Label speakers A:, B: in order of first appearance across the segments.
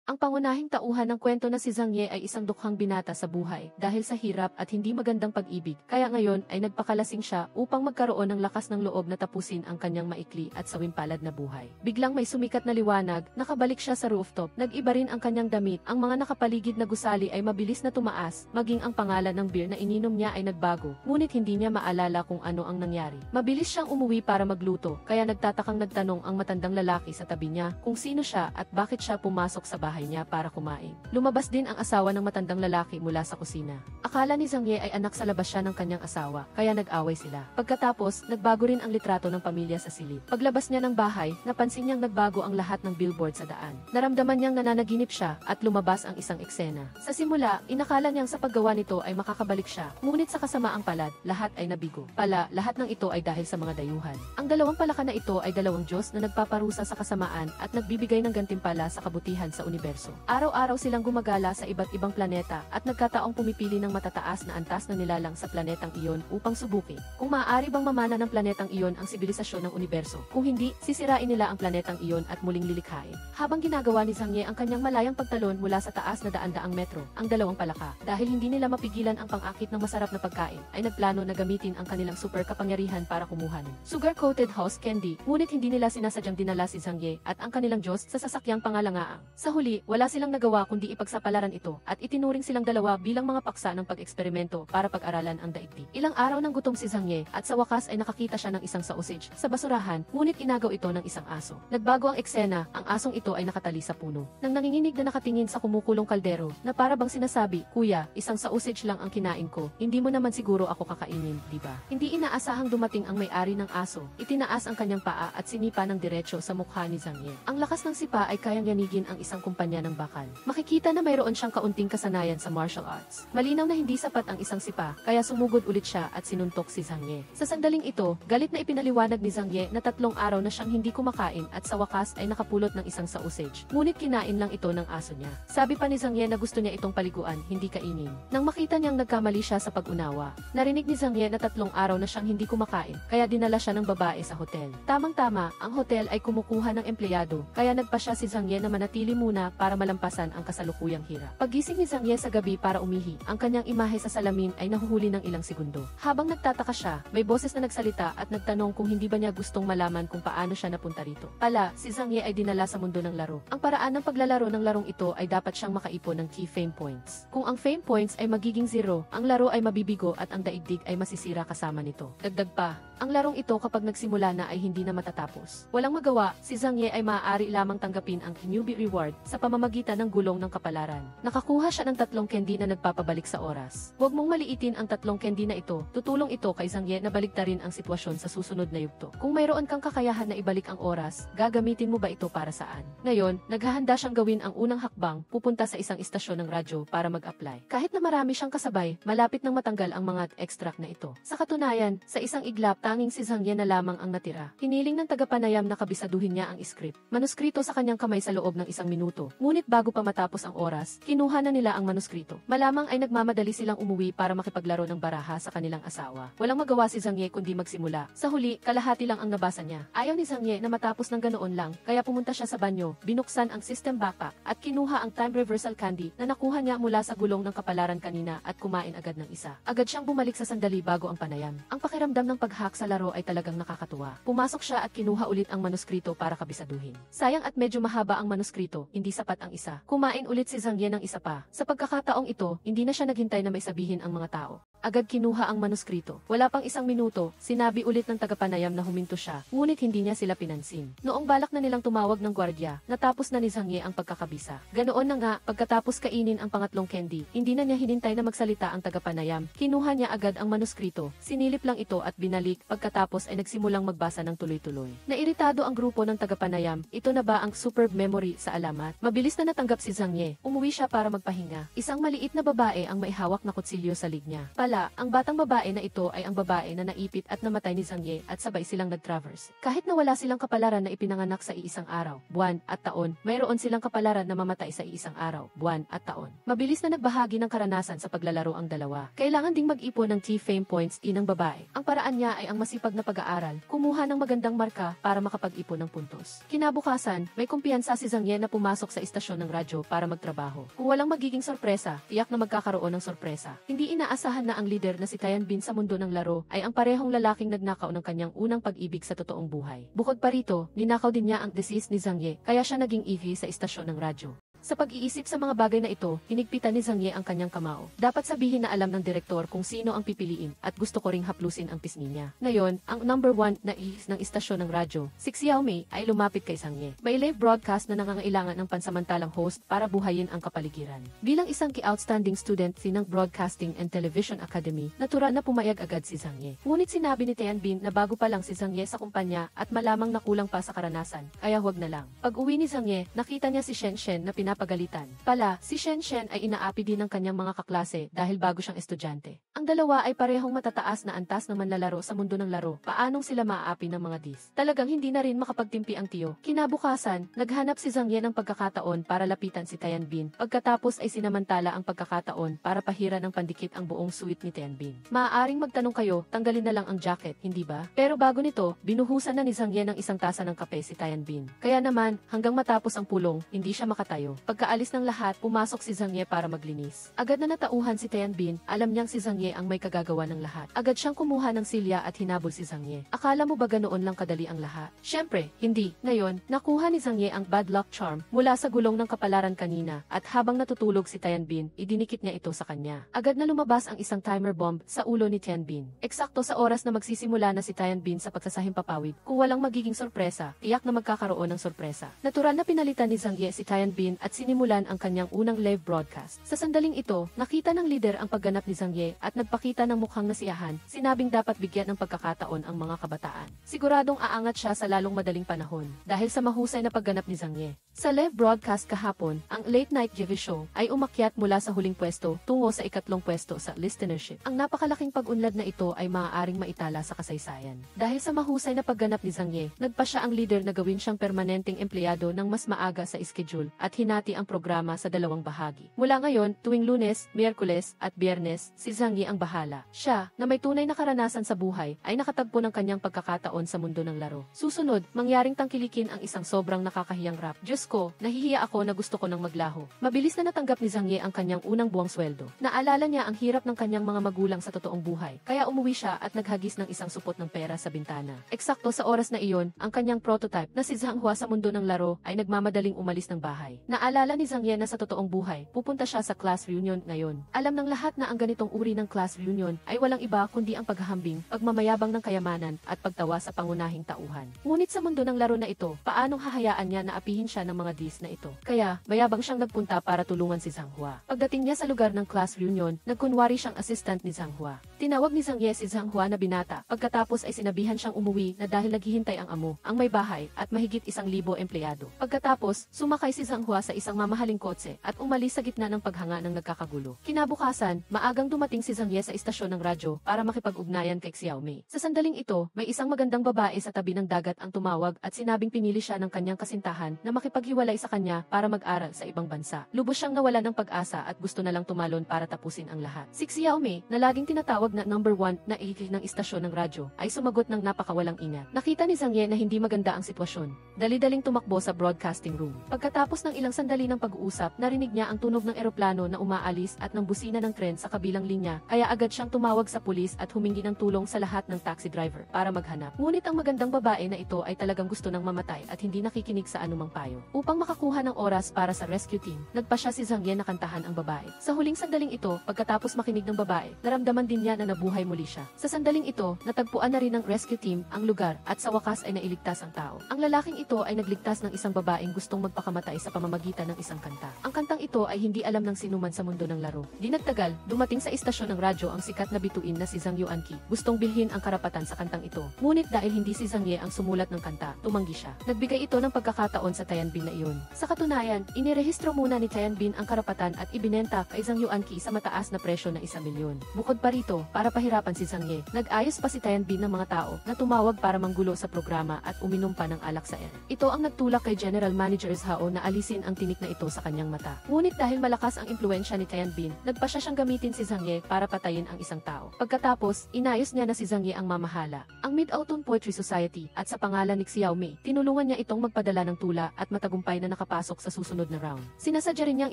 A: Ang pangunahing tauhan ng kwento na si Zhang Ye ay isang dukhang binata sa buhay dahil sa hirap at hindi magandang pag-ibig. Kaya ngayon ay nagpakalasing siya upang magkaroon ng lakas ng loob na tapusin ang kanyang maikli at sawimpalad na buhay. Biglang may sumikat na liwanag, nakabalik siya sa rooftop, nag-iba rin ang kanyang damit, ang mga nakapaligid na gusali ay mabilis na tumaas, maging ang pangalan ng beer na ininom niya ay nagbago, ngunit hindi niya maalala kung ano ang nangyari. Mabilis siyang umuwi para magluto, kaya nagtatakang nagtanong ang matandang lalaki sa tabi niya kung sino siya at bakit siya pumasok sa bahay niya para kumain. Lumabas din ang asawa ng matandang lalaki mula sa kusina. Akala ni Zhang Ye ay anak sa labas siya ng kanyang asawa, kaya nag-away sila. Pagkatapos, nagbago rin ang litrato ng pamilya sa silid. Paglabas niya ng bahay, napansin niyang nagbago ang lahat ng billboard sa daan. Naramdaman niyang nananaginip siya at lumabas ang isang eksena. Sa simula, inakala niyang sa paggawa nito ay makakabalik siya, ngunit sa kasamaang palad, lahat ay nabigo. Pala, lahat ng ito ay dahil sa mga dayuhan. Ang dalawang palaka na ito ay dalawang Diyos na nagpaparusa sa kasamaan at nagbibigay ng gantimpala sa kabutihan sa universo. Araw-araw silang gumagala sa iba't ibang planeta at nagkataong pumipili ng matataas na antas na nilalang sa planetang iyon upang subukin kung maaari bang mamana ng planetang iyon ang sibilisasyon ng universo. Kung hindi, sisirain nila ang planetang iyon at muling lilikhain. Habang ginagawa ni Zhang Ye ang kanyang malayang pagtalon mula sa taas na daan-daang metro, ang dalawang palaka, dahil hindi nila mapigilan ang pang-akit ng masarap na pagkain, ay nagplano na gamitin ang kanilang super kapangyarihan para kumuha ng sugar-coated house candy, ngunit hindi nila sinasadyang dinala si Zhang Ye at ang kanilang Diyos sa sasakyang pangalangaang. Sa huli, wala silang nagawa kundi ipagsapalaran ito at itinuring silang dalawa bilang mga paksa ng pag-eksperimento para pag-aralan ang daigdig. Ilang araw nang gutom si Zhang Ye at sa wakas ay nakakita siya ng isang sausage sa basurahan, ngunit inagaw ito ng isang aso. Nagbago ang eksena, ang asong ito ay nakatali sa puno. Nang nanginginig na nakatingin sa kumukulong kaldero na para bang sinasabi, "Kuya, isang sausage lang ang kinain ko. Hindi mo naman siguro ako kakainin, di ba?" Hindi inaasahang dumating ang may-ari ng aso. Itinaas ang kanyang paa at sinipa ng diretso sa mukha ni Zhang Ye. Ang lakas ng sipa ay kayang yanigin ang isang kumpanya ng bakal. Makikita na mayroon siyang kaunting kasanayan sa martial arts. Malinaw na hindi sapat ang isang sipa, kaya sumugod ulit siya at sinuntok si Zhang Ye. Sa sandaling ito, galit na ipinaliwanag ni Zhang Ye na 3 araw na siyang hindi kumakain at sa wakas ay nakapulot ng isang sausage. Ngunit kinain lang ito ng aso niya. Sabi pa ni Zhang Ye na gusto niya itong paliguan, hindi kainin. Nang makita niyang nagkamali siya sa pag-unawa, narinig ni Zhang Ye na 3 araw na siyang hindi kumakain, kaya dinala siya ng babae sa hotel. Tamang-tama, ang hotel ay kumukuha ng empleyado, kaya nagpa siya si Zhang Ye na manatili muna para malampasan ang kasalukuyang hirap. Paggising ni Zhang Ye sa gabi para umihi, ang kanyang imahe sa salamin ay nahuhuli ng ilang segundo. Habang nagtataka siya, may boses na nagsalita at nagtanong kung hindi ba niya gustong malaman kung paano siya napunta rito. Pala, si Zhang Ye ay dinala sa mundo ng laro. Ang paraan ng paglalaro ng larong ito ay dapat siyang makaipon ng key fame points. Kung ang fame points ay magiging 0, ang laro ay mabibigo at ang daigdig ay masisira kasama nito. Dagdag pa, ang larong ito kapag nagsimula na ay hindi na matatapos. Walang magawa, si Zhang Ye ay maaari lamang tanggapin ang newbie reward sa pamamagitan ng gulong ng kapalaran. Nakakuha siya ng 3 candy na nagpapabalik sa oras. Huwag mong maliitin ang 3 candy na ito. Tutulong ito kay Zhang Ye na baliktarin ang sitwasyon sa susunod na yugto. Kung mayroon kang kakayahan na ibalik ang oras, gagamitin mo ba ito para saan? Ngayon, naghahanda siyang gawin ang unang hakbang, pupunta sa isang istasyon ng radyo para mag-apply. Kahit na marami siyang kasabay, malapit nang matanggal ang mga extract na ito. Sa katunayan, sa isang iglap, tanging si Zhang Ye na lamang ang natira. Hiniling ng tagapanayam na kabisaduhin niya ang script. Manuskrito sa kanyang kamay sa loob ng 1 minuto. Ngunit bago pa matapos ang oras, kinuha na nila ang manuskrito. Malamang ay nagmamadali silang umuwi para makipaglaro ng baraha sa kanilang asawa. Walang magawa si Zhang Ye kundi magsimula. Sa huli, kalahati lang ang nabasa niya. Ayaw ni Zhang Ye na matapos ng ganoon lang, kaya pumunta siya sa banyo, binuksan ang system backpack, at kinuha ang time reversal candy na nakuha niya mula sa gulong ng kapalaran kanina at kumain agad ng isa. Agad siyang bumalik sa sandali bago ang panayam. Ang pakiramdam ng pag-hack sa laro ay talagang nakakatuwa. Pumasok siya at kinuha ulit ang manuskrito para kabisaduhin. Sayang at medyo mahaba ang manuskrito, hindi sapat ang isa. Kumain ulit si Zhang Ye ng isa pa. Sa pagkakataong ito, hindi na siya naghintay na may sabihin ang mga tao. Agad kinuha ang manuskrito. Wala pang 1 minuto, sinabi ulit ng tagapanayam na huminto siya, ngunit hindi niya sila pinansin. Noong balak na nilang tumawag ng gwardya, natapos na ni Zhang Ye ang pagkakabisa. Ganoon na nga, pagkatapos kainin ang pangatlong candy, hindi na niya hinintay na magsalita ang tagapanayam. Kinuha niya agad ang manuskrito, sinilip lang ito at binalik, pagkatapos ay nagsimulang magbasa ng tuloy-tuloy. Nairitado ang grupo ng tagapanayam, ito na ba ang superb memory sa alamat? Mabilis na natanggap si Zhang Ye, umuwi siya para magpahinga. Isang maliit na babae ang maihawak na kutsilyo sa lig niya. Pala, Samantala, ang batang babae na ito ay ang babae na naipit at namatay ni Zhang Ye at sabay silang nag-traverse. Kahit na wala silang kapalaran na ipinanganak sa iisang araw, buwan at taon, mayroon silang kapalaran na mamatay sa iisang araw, buwan at taon. Mabilis na nagbahagi ng karanasan sa paglalaro ang dalawa. Kailangan ding mag-ipon ng T-Fame points ng babae. Ang paraan niya ay ang masipag na pag-aaral, kumuha ng magandang marka para makapag-ipon ng puntos. Kinabukasan, may kumpiyansa si Zhang Ye na pumasok sa istasyon ng radyo para magtrabaho. Kung walang magiging sorpresa, tiyak na magkakaroon ng sorpresa. Hindi inaasahan na ang leader na si Tianbin sa mundo ng laro ay ang parehong lalaking nagnakaw ng kanyang unang pag-ibig sa totoong buhay. Bukod pa rito, ninakaw din niya ang disease ni Zhang Ye, kaya siya naging EV sa istasyon ng radyo. Sa pag-iisip sa mga bagay na ito, hinigpitan ni Zhang Ye ang kanyang kamao. Dapat sabihin na alam ng direktor kung sino ang pipiliin at gusto ko ring haplusin ang pisngi niya. Ngayon, ang number 1 na ng istasyon ng radyo, si Xiao Mei, ay lumapit kay Zhang Ye. May live broadcast na nangangailangan ng pansamantalang host para buhayin ang kapaligiran. Bilang isang outstanding student ng Broadcasting and Television Academy, natural na pumayag agad si Zhang Ye. Ngunit sinabi ni Tianbin na bago pa lang si Zhang Ye sa kumpanya at malamang nakulang pa sa karanasan, kaya huwag na lang. Pag-uwi ni Zhang Ye, nakita niya si Shen Shen na pinapagalitan. Pala, si Shen Shen ay inaapi din ng kanyang mga kaklase dahil bago siyang estudyante. Ang dalawa ay parehong matataas na antas ng manlalaro sa mundo ng laro. Paanong sila maaapi ng mga dis? Talagang hindi na rin makapagtimpi ang tiyo. Kinabukasan, naghanap si Zhang Ye ng pagkakataon para lapitan si Tianbin. Pagkatapos ay sinamantala ang pagkakataon para pahira ng pandikit ang buong suite ni Tianbin. Maaaring magtanong kayo, tanggalin na lang ang jacket, hindi ba? Pero bago nito, binuhusan na ni Zhang Ye ng isang tasa ng kape si Tianbin. Kaya naman, hanggang matapos ang pulong, hindi siya makatayo. Pagkaalis ng lahat, pumasok si Zhang Ye para maglinis. Agad na natauhan si Tianbin, alam niyang si Zhang Ye ang may kagagawa ng lahat. Agad siyang kumuha ng silya at hinabol si Zhang Ye. Akala mo ba ganoon lang kadali ang lahat? Syempre, hindi. Ngayon, nakuha ni Zhang Ye ang bad luck charm mula sa gulong ng kapalaran kanina at habang natutulog si Tianbin, idinikit niya ito sa kanya. Agad na lumabas ang isang timer bomb sa ulo ni Tianbin. Eksakto sa oras na magsisimula na si Tianbin sa pagsasahimpapawid, kung walang magiging sorpresa, tiyak na magkakaroon ng sorpresa. Natural na pinalitan ni Zhang Ye si Tianbin at sinimulan ang kanyang unang live broadcast. Sa sandaling ito, nakita ng leader ang pagganap ni Zhang Ye at nagpakita ng mukhang nasiyahan, sinabing dapat bigyan ng pagkakataon ang mga kabataan. Siguradong aangat siya sa lalong madaling panahon dahil sa mahusay na pagganap ni Zhang Ye. Sa live broadcast kahapon, ang Late Night TV Show ay umakyat mula sa huling pwesto tungo sa ikatlong pwesto sa listenership. Ang napakalaking pag-unlad na ito ay maaaring maitala sa kasaysayan. Dahil sa mahusay na pagganap ni Zhang Ye, nagpa siya ang leader na gawin siyang permanenteng empleyado ng mas maaga sa schedule at hinati ang programa sa dalawang bahagi. Mula ngayon, tuwing Lunes, Miyerkules at Biyernes, si Zhang Ye ang bahala. Siya, na may tunay na karanasan sa buhay, ay nakatagpo ng kanyang pagkakataon sa mundo ng laro. Susunod, mangyaring tangkilikin ang isang sobrang nakakahiyang rap. Diyos ko, nahihiya ako na gusto ko nang maglaho. Mabilis na natanggap ni Zhang Ye ang kanyang unang buwang sweldo. Naalala niya ang hirap ng kanyang mga magulang sa totoong buhay, kaya umuwi siya at naghagis ng isang supot ng pera sa bintana. Eksakto sa oras na iyon, ang kanyang prototype na si Zhang Hua sa mundo ng laro ay nagmamadaling umalis ng bahay. Naalala ni Zhang Ye na sa totoong buhay, pupunta siya sa class reunion ngayon. Alam ng lahat na ang ganitong uri ng class reunion ay walang iba kundi ang paghahambing, pagmamayabang ng kayamanan at pagtawa sa pangunahing tauhan. Ngunit sa mundo ng laro na ito, paanong hahayaan niya na apihin siya ng mga dis na ito? Kaya, mayabang siyang nagpunta para tulungan si Zhang Hua. Pagdating niya sa lugar ng class reunion, nagkunwari siyang assistant ni Zhang Hua. Tinawag ni Zhang Ye si Zhang Hua na binata, pagkatapos ay sinabihan siyang umuwi na dahil naghihintay ang amo, ang may bahay, at mahigit 1,000 empleyado. Pagkatapos, sumakay si Zhang Hua sa isang mamahaling kotse at umalis sa gitna ng paghanga ng nagkakagulo. Kinabukasan, maagang dumating si Zhang Ye sa istasyon ng radyo para makipag-ugnayan kay Xiao Mei. Sa sandaling ito, may isang magandang babae sa tabi ng dagat ang tumawag at sinabing pinili siya ng kanyang kasintahan na makipaghiwalay sa kanya para mag-aral sa ibang bansa. Lubos siyang nawala ng pag-asa at gusto na lang tumalon para tapusin ang lahat. Si Xiao Mei, na laging tinatawag na number 1 na ikil ng istasyon ng radyo, ay sumagot ng napakawalang ingat. Nakita ni Zhang Ye na hindi maganda ang sitwasyon. Dali-daling tumakbo sa broadcasting room. Pagkatapos ng ilang sandali ng pag-uusap, narinig niya ang tunog ng eroplano na umaalis at ng busina ng tren sa kabilang linya, kaya agad siyang tumawag sa pulis at humingi ng tulong sa lahat ng taxi driver para maghanap. Ngunit ang magandang babae na ito ay talagang gusto nang mamatay at hindi nakikinig sa anumang payo. Upang makakuha ng oras para sa rescue team, nagpa siya si Zhang Ye na kantahan ang babae. Sa huling sandaling ito, pagkatapos makinig ng babae, naramdaman din niya na nabuhay muli siya. Sa sandaling ito, natagpuan na rin ng rescue team ang lugar at sa wakas ay nailigtas ang tao. Ang lalaking ito ay nagligtas ng isang babaeng gustong magpakamatay sa pamamagitan ng isang kanta. Ang kantang ito ay hindi alam ng sinuman sa mundo ng laro. Di nagtagal, dumating sa istasyon ng radyo ang sikat na bituin na si Zhang Yuanqi. Gustong bilhin ang karapatan sa kantang ito. Ngunit dahil hindi si Zhang Ye ang sumulat ng kanta, tumanggi siya. Nagbigay ito ng pagkakataon sa Tianbin na iyon. Sa katunayan, inirehistro muna ni Tianbin ang karapatan at ibinenta kay Zhang Yuanqi sa mataas na presyo na 1 milyon. Bukod pa rito, ito para pahirapan si Zhang Ye. Nag-ayos pa si Tianbin ng mga tao na tumawag para manggulo sa programa at uminom pa ng alak sa Ito ang nagtulak kay General Manager Hao na alisin ang tinik na ito sa kanyang mata. Ngunit dahil malakas ang impluensya ni Tianbin, nagpa siya siyang gamitin si Zhang Ye para patayin ang isang tao. Pagkatapos, inayos niya na si Zhang Ye ang mamahala. Ang Mid-Autumn Poetry Society at sa pangalan ni Xiao Mei, tinulungan niya itong magpadala ng tula at matagumpay na nakapasok sa susunod na round. Sinasadya rin niyang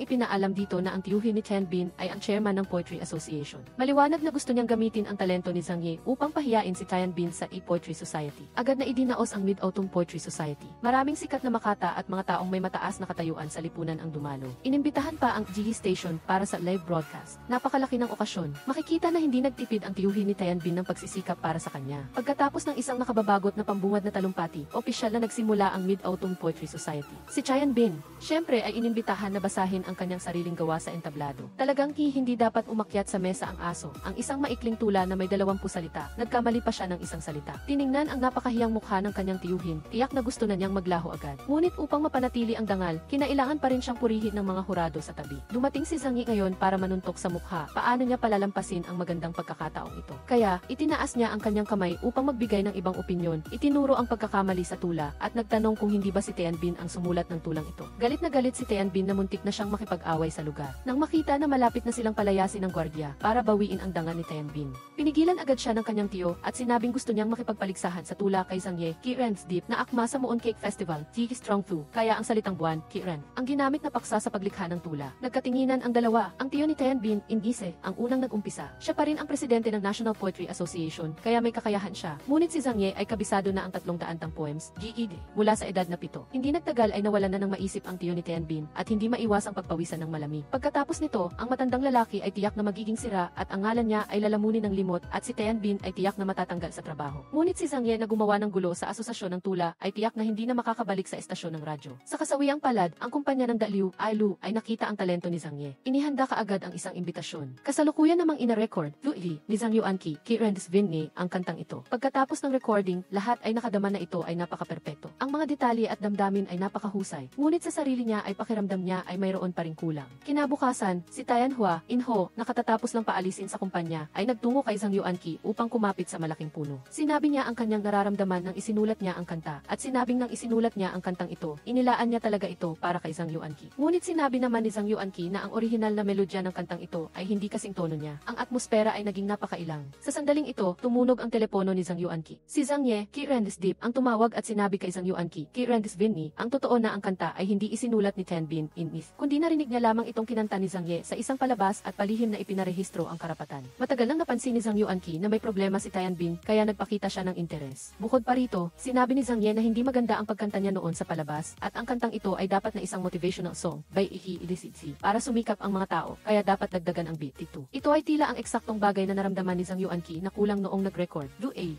A: ipinaalam dito na ang tiyuhin ni Tianbin ay ang chairman ng Poetry Association. Maliwanag na gusto niyang gamitin ang talento ni Zhang Ye upang pahiyain si Tianbin sa Poetry Society. Agad na idinaos ang Mid-Autumn Poetry Society. Maraming sikat na makata at mga taong may mataas na katayuan sa lipunan ang dumalo. Inimbitahan pa ang GE Station para sa live broadcast. Napakalaki ng okasyon. Makikita na hindi nagtipid ang tiyuhin ni Tianbin ng pagsisikap para sa kanya. Pagkatapos ng isang nakababagot na pambungad na talumpati, opisyal na nagsimula ang Mid-Autumn Poetry Society. Si Tianbin, syempre ay inimbitahan na basahin ang kanyang sariling gawa sa entablado. Talagang hindi dapat umakyat sa mesa ang aso, ang isang maikling tula na may 20 salita. Nagkamali pa siya ng isang salita. Tiningnan ang napakahiyang mukha ng kanyang tiyuhin, tiyak na gusto na niyang maglaho agad. Ngunit upang mapanatili ang dangal, kinailangan pa rin siyang purihin ng mga hurado sa tabi. Dumating si Zhang Ye ngayon para manuntok sa mukha, paano niya palalampasin ang magandang pagkakataong ito. Kaya, itinaas niya ang kanyang kamay upang magbigay ng ibang opinyon, itinuro ang pagkakamali sa tula, at nagtanong kung hindi ba si Tianbin ang sumulat ng tulang ito. Galit na galit si Tianbin na muntik na siyang makipag-away sa lugar. Nang makita na malapit na silang palayasin ng gwardiya para bawiin ang dangal ni Tianbin, pinigilan agad siya ng kanyang tiyo at sinabing gusto niyang makipagpaligsahan sa tula kay Zhang Ye, Kiren's Deep na akma sa Moon Cake Festival, Tiki Strong Fu, kaya ang salitang buwan, Kiren, ang ginamit na paksa sa paglikha ng tula. Nagkatinginan ang dalawa, ang tiyo ni Tianbin, Ingise, ang unang nag-umpisa. Siya pa rin ang presidente ng National Poetry Association, kaya may kakayahan siya. Ngunit si Zhang Ye ay kabisado na ang 300 tang poems, GED, mula sa edad na 7. Hindi nagtagal ay nawalan na ng maisip ang tiyo ni Tianbin at hindi maiwas ang pagpawisan ng malamig. Pagkatapos nito, ang matandang lalaki ay tiyak na magiging sira at ang ngalan niya ay lalamunin ng limot at si Tianbin ay tiyak na matatanggal sa trabaho. Ngunit si Zhang Ye na gumawa ng gulo sa asosasyon ng tula ay tiyak na hindi na makakabalik sa estasyon ng radyo. Sa kasawiang palad, ang kumpanya ng Daliu, Ailu, ay nakita ang talento ni Zhang Ye. Inihanda kaagad ang isang imbitasyon. Kasalukuyan namang ina-record, Luili, ni Zhang Yuanqi, Kiren's Vinny, ang kantang ito. Pagkatapos ng recording, lahat ay nakadama na ito ay napaka-perpekto. Ang mga detalye at damdamin ay napakahusay. Ngunit sa sarili niya ay pakiramdam niya ay mayroon pa ring kulang. Kinabukasan, si Tianhua, Inho, nakatatapos lang paalisin sa kumpanya, ay nagtungo kay Zhang Yuanqi upang kumapit sa malaking puno. Sinabi niya ang kanyang nararamdaman nang isinulat niya ang kanta, at sinabing nang isinulat niya ang kantang ito, inilaan niya talaga ito para kay Zhang Yuanqi. Ngunit sinabi naman ni Zhang Yuanqi na ang orihinal na melodya ng kantang ito ay hindi kasing tono niya. Ang atmosfera ay naging napakailang. Sa sandaling ito, tumunog ang telepono ni Zhang Yuanqi. Si Zhang Ye, Kiren's Deep, ang tumawag at sinabi kay Zhang Yuanqi, Kiren's Vinny, ang totoo na ang kanta ay hindi isinulat ni Tianbin, kundi narinig niya lamang itong kinanta ni Zhang Ye sa isang palabas at palihim na ipinarehistro ang karapatan. Matagal nang napansin ni Zhang Yuanqi na may problema si Tianbin, kaya nagpakita siya ng interes. Bukod pa rito, sinabi ni Zhang Ye na hindi maganda ang pagkanta niya noon sa palabas, at ang kantang ito ay dapat na isang motivational song by Ihi Ilisitsi para sumikap ang mga tao, kaya dapat dagdagan ang beat ito. Ito ay tila ang eksaktong bagay na naramdaman ni Zhang Yuanqi na kulang noong nag-record.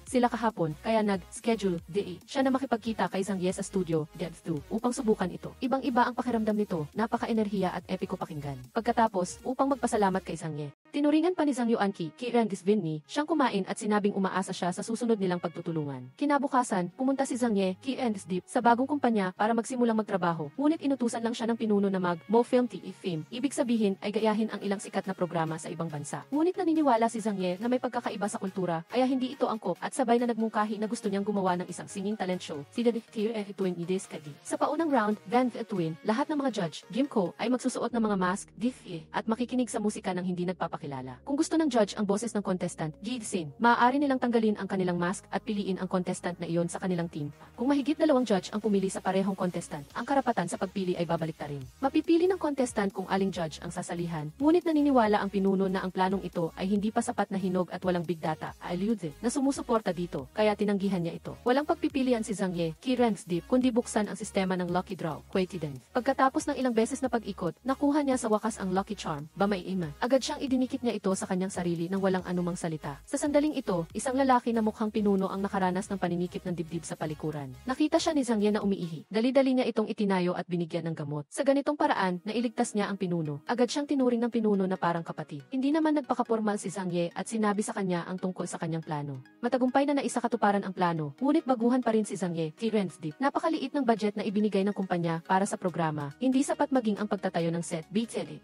A: Sila kahapon, kaya nag-schedule siya na makipagkita kay Zhang Ye sa studio, upang subukan ito. Ibang-iba ang pakiramdam nito, napaka-enerhiya at epiko pakinggan. Pagkatapos, upang magpasalamat kay Zhang Ye, tinuringan pa ni Zhang Yuanqi, Kiren's Vinny, siyang kumain at sinabing umaasa siya sa susunod nilang pagtutulungan. Kinabukasan, pumunta si Zhang Ye, Kiren's Deep, sa bagong kumpanya para magsimulang magtrabaho. Ngunit inutusan lang siya ng pinuno na Mo Film TV. Ibig sabihin ay gayahin ang ilang sikat na programa sa ibang bansa. Ngunit naniniwala si Zhang Ye na may pagkakaiba sa kultura, kaya hindi ito angkop at sabay na nagmungkahi na gusto niyang gumawa ng isang singing talent show. Si The Twin Ides Kadi. Sa paunang round, Van Twin, lahat ng mga judge, Gimko, ay magsusuot ng mga mask, at makikinig sa musika ng hindi nagpapakilala. Kung gusto ng judge ang boses ng contestant, Jidsin, maaari nilang tanggalin ang kanilang mask at piliin ang contestant na iyon sa kanilang team. Kung mahigit 2 judge ang pumili sa parehong contestant, ang karapatan sa pagpili ay babaliktarin. Mapipili ng contestant kung aling judge ang sasalihan, ngunit naniniwala ang pinuno na ang planong ito ay hindi pa sapat na hinog at walang big data, na sumusuporta dito, kaya tinanggihan niya ito. Walang pagpipilian si Zhang Ye, Kiren's Deep, kundi buksan ang sistema ng Lucky Draw, Pagkatapos ng ilang beses na pag-ikot, nakuha niya sa wakas ang Lucky Charm, Bamay-ima. Agad siyang idinikit niya ito sa kanyang sarili nang walang anumang salita. Sa sandaling ito, isang lalaki na mukhang pinuno ang nakaranas ng paninikip ng dibdib sa palikuran. Nakita siya ni Zhang Ye na umiihi. Dali-dali niya itong itinayo at binigyan ng gamot. Sa ganitong paraan, nailigtas niya ang pinuno. Agad siyang tinuring ng pinuno na parang kapatid. Hindi naman nagpakapormal si Zhang Ye at sinabi sa kanya ang tungkol sa kanyang plano. Matagumpay na naisakatuparan ang plano, ngunit baguhan pa rin si Zhang Ye, Kiren's Deep. Napakaliit ng budget na ibinigay ng kumpanya para sa programa. Hindi sapat maging ang pagtatayo ng set,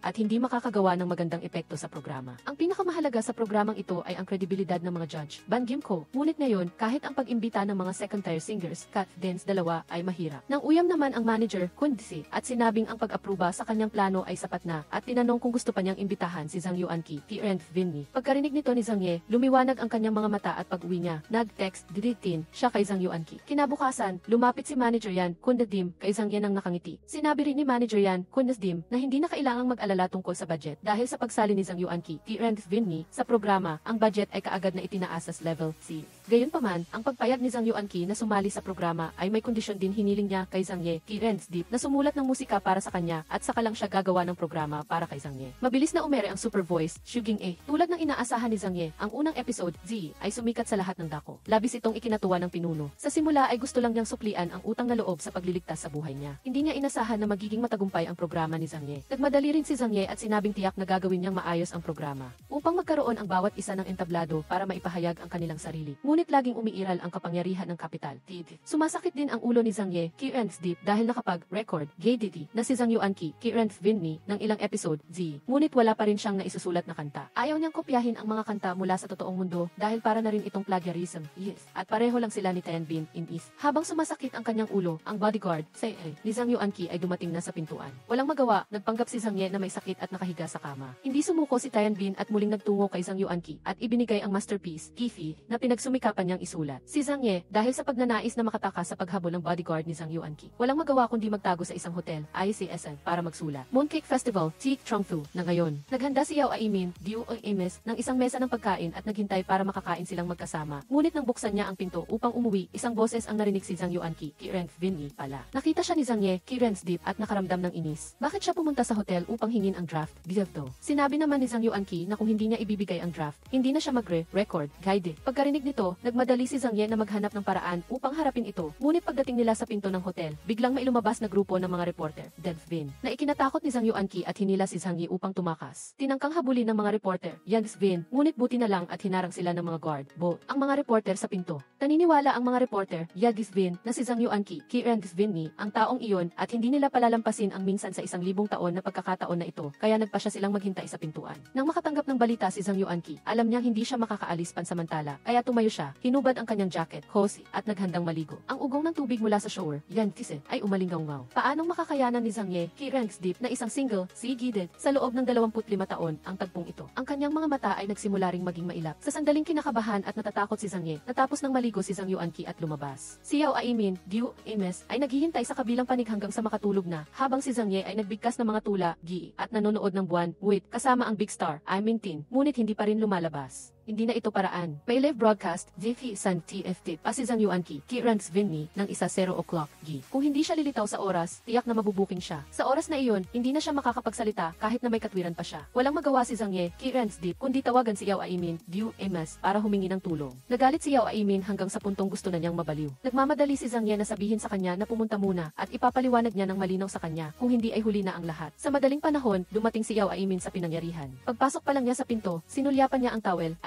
A: at hindi makakagawa ng magandang epekto sa programa. programa. Ang pinakamahalaga sa programang ito ay ang kredibilidad ng mga judge, Ban Gimko. Ngunit ngayon, kahit ang pag-imbita ng mga second-tier singers, Kat Dance dalawa, ay mahirap. Nang uyam naman ang manager, Kundsi, at sinabing ang pag-aproba sa kanyang plano ay sapat na, at tinanong kung gusto pa niyang imbitahan si Zhang Yuanqi, T-Renth Vinny. Pagkarinig nito ni Zhang Ye, lumiwanag ang kanyang mga mata at pag-uwi niya, nag-text, diritin, siya kay Zhang Yuanqi. Kinabukasan, lumapit si manager Yan, Kundadim, kay Zhang Ye nang nakangiti. Sinabi rin ni manager Yan, Kundadim, na hindi na kailangang mag-alala tungkol sa budget dahil sa pagsali ni Zhang Yuanqi, T-Renth Vinny, sa programa, ang budget ay kaagad na itinaas sa level C. Gayunpaman, ang pagpayag ni Zhang Yuanqi na sumali sa programa ay may kondisyon din hiniling niya kay Zhang Ye, T-Renth Deep, na sumulat ng musika para sa kanya at saka lang siya gagawa ng programa para kay Zhang Ye. Mabilis na umere ang Super Voice, Shuging A. Tulad ng inaasahan ni Zhang Ye, ang unang episode, Z, ay sumikat sa lahat ng dako. Labis itong ikinatuwa ng pinuno. Sa simula ay gusto lang niyang suklian ang utang na loob sa pagliligtas sa buhay niya. Hindi niya inasahan na magiging matagumpay ang programa ni Zhang Ye. Nagmadali rin si Zhang Ye at sinabing tiyak na gagawin niyang maayos ang programa upang magkaroon ang bawat isa ng entablado para maipahayag ang kanilang sarili. Ngunit laging umiiral ang kapangyarihan ng kapital. Sumasakit din ang ulo ni Zhang Ye, T-Renth Deep, dahil nakapag-record, Gaydity, na si Zhang Yuanqi, T-Renth Vinny, ng ilang episode, Z. Ngunit wala pa rin siyang naisusulat na kanta. Ayaw niyang kopyahin ang mga kanta mula sa totoong mundo dahil para na rin itong plagiarism. Yes. At pareho lang sila ni Tianbin in East. Habang sumasakit ang kanyang ulo, ang bodyguard, ni Zhang Yuanqi ay dumating na sa pintuan. Walang magawa, nagpanggap si Zhang Ye na may sakit at nakahiga sa kama. Hindi sumuko si Tianbin at muling nagtungo kay Zhang Yuanqi at ibinigay ang masterpiece, Kifi, na pinagsumikapan niyang isulat. Si Zhang Ye, dahil sa pagnanais na makatakas sa paghabol ng bodyguard ni Zhang Yuanqi, walang magawa kundi magtago sa isang hotel, ICSN, para magsulat. Mooncake Festival, Teak Chongfu, na ngayon. Naghanda si Yao Aimin, Diu Ames, ng isang mesa ng pagkain at naghintay para makakain silang magkasama. Ngunit nang buksan niya ang pinto upang umuwi, isang boses ang narinig si Zhang Yuanqi, T-Renth Vinny pala. Nakita siya ni Zhang Ye, T-Renth Deep, at nakaramdam ng inis. Bakit siya pumunta sa hotel upang hingin ang draft? Dito. Sinabi naman ni Zhang Yuanqi na kung hindi niya ibibigay ang draft, hindi na siya magre-record, guide. Pagkarinig nito, nagmadali si Zhang Ye na maghanap ng paraan upang harapin ito. Ngunit pagdating nila sa pinto ng hotel, biglang may lumabas na grupo ng mga reporter, Delvin, na ikinatakot ni Zhang Yuanqi at hinila si Zhang Ye upang tumakas. Tinangkang habulin ng mga reporter, Delvin, ngunit buti na lang at hinarang sila ng mga guard, ang mga reporter sa pinto. Naniniwala ang mga reporter, Delvin, na si Zhang Yuanqi, T-Renth ang taong iyon at hindi nila palalampasin ang minsan sa 1,000 taon na pagkakataon na ito, kaya nagpa siya silang maghintay sa pintuan. Nang makatanggap ng balita si Zhang Yuanqi, alam niyang hindi siya makakaalis pansamantala, kaya tumayo siya, hinubad ang kanyang jacket, hose, at naghandang maligo. Ang ugong ng tubig mula sa shower, ay umalingaw-ngaw. Paanong makakayanan ni Zhang Ye, T-Renth Deep, na isang single, Gided, sa loob ng 25 taon, ang tagpong ito? Ang kanyang mga mata ay nagsimula ring maging mailap. Sa sandaling kinakabahan at natatakot si Zhang Ye, natapos ng maligo si Zhang Yuanqi at lumabas. Si Yao Aimin, Diu Ames, ay naghihintay sa kabilang panig hanggang sa makatulog na, habang si Zhang Ye ay nagbigkas ng mga tula, at nanonood ng buwan, kasama ang big star, Aimin Tin, ngunit hindi pa rin lumalabas. Hindi na ito paraan. May live broadcast, JP San TFT, pa si Zhang Yuanqi, T-Renth Vinny, ng 0 o'clock, Kung hindi siya lilitaw sa oras, tiyak na mabubuking siya. Sa oras na iyon, hindi na siya makakapagsalita kahit na may katwiran pa siya. Walang magawa si Zhang Ye, T-Renth Deep, kundi tawagan si Yao Aimin, Diu Ames, para humingi ng tulong. Nagalit si Yao Aimin hanggang sa puntong gusto na niyang mabaliw. Nagmamadali si Zhang Ye na sabihin sa kanya na pumunta muna at ipapaliwanag niya ng malinaw sa kanya kung hindi ay huli na ang lahat. Sa madaling panahon, dumating si Yao Aimin sa pinangyarihan. Pagpasok pa lang niya sa pinto, sinulyapan niya ang towel,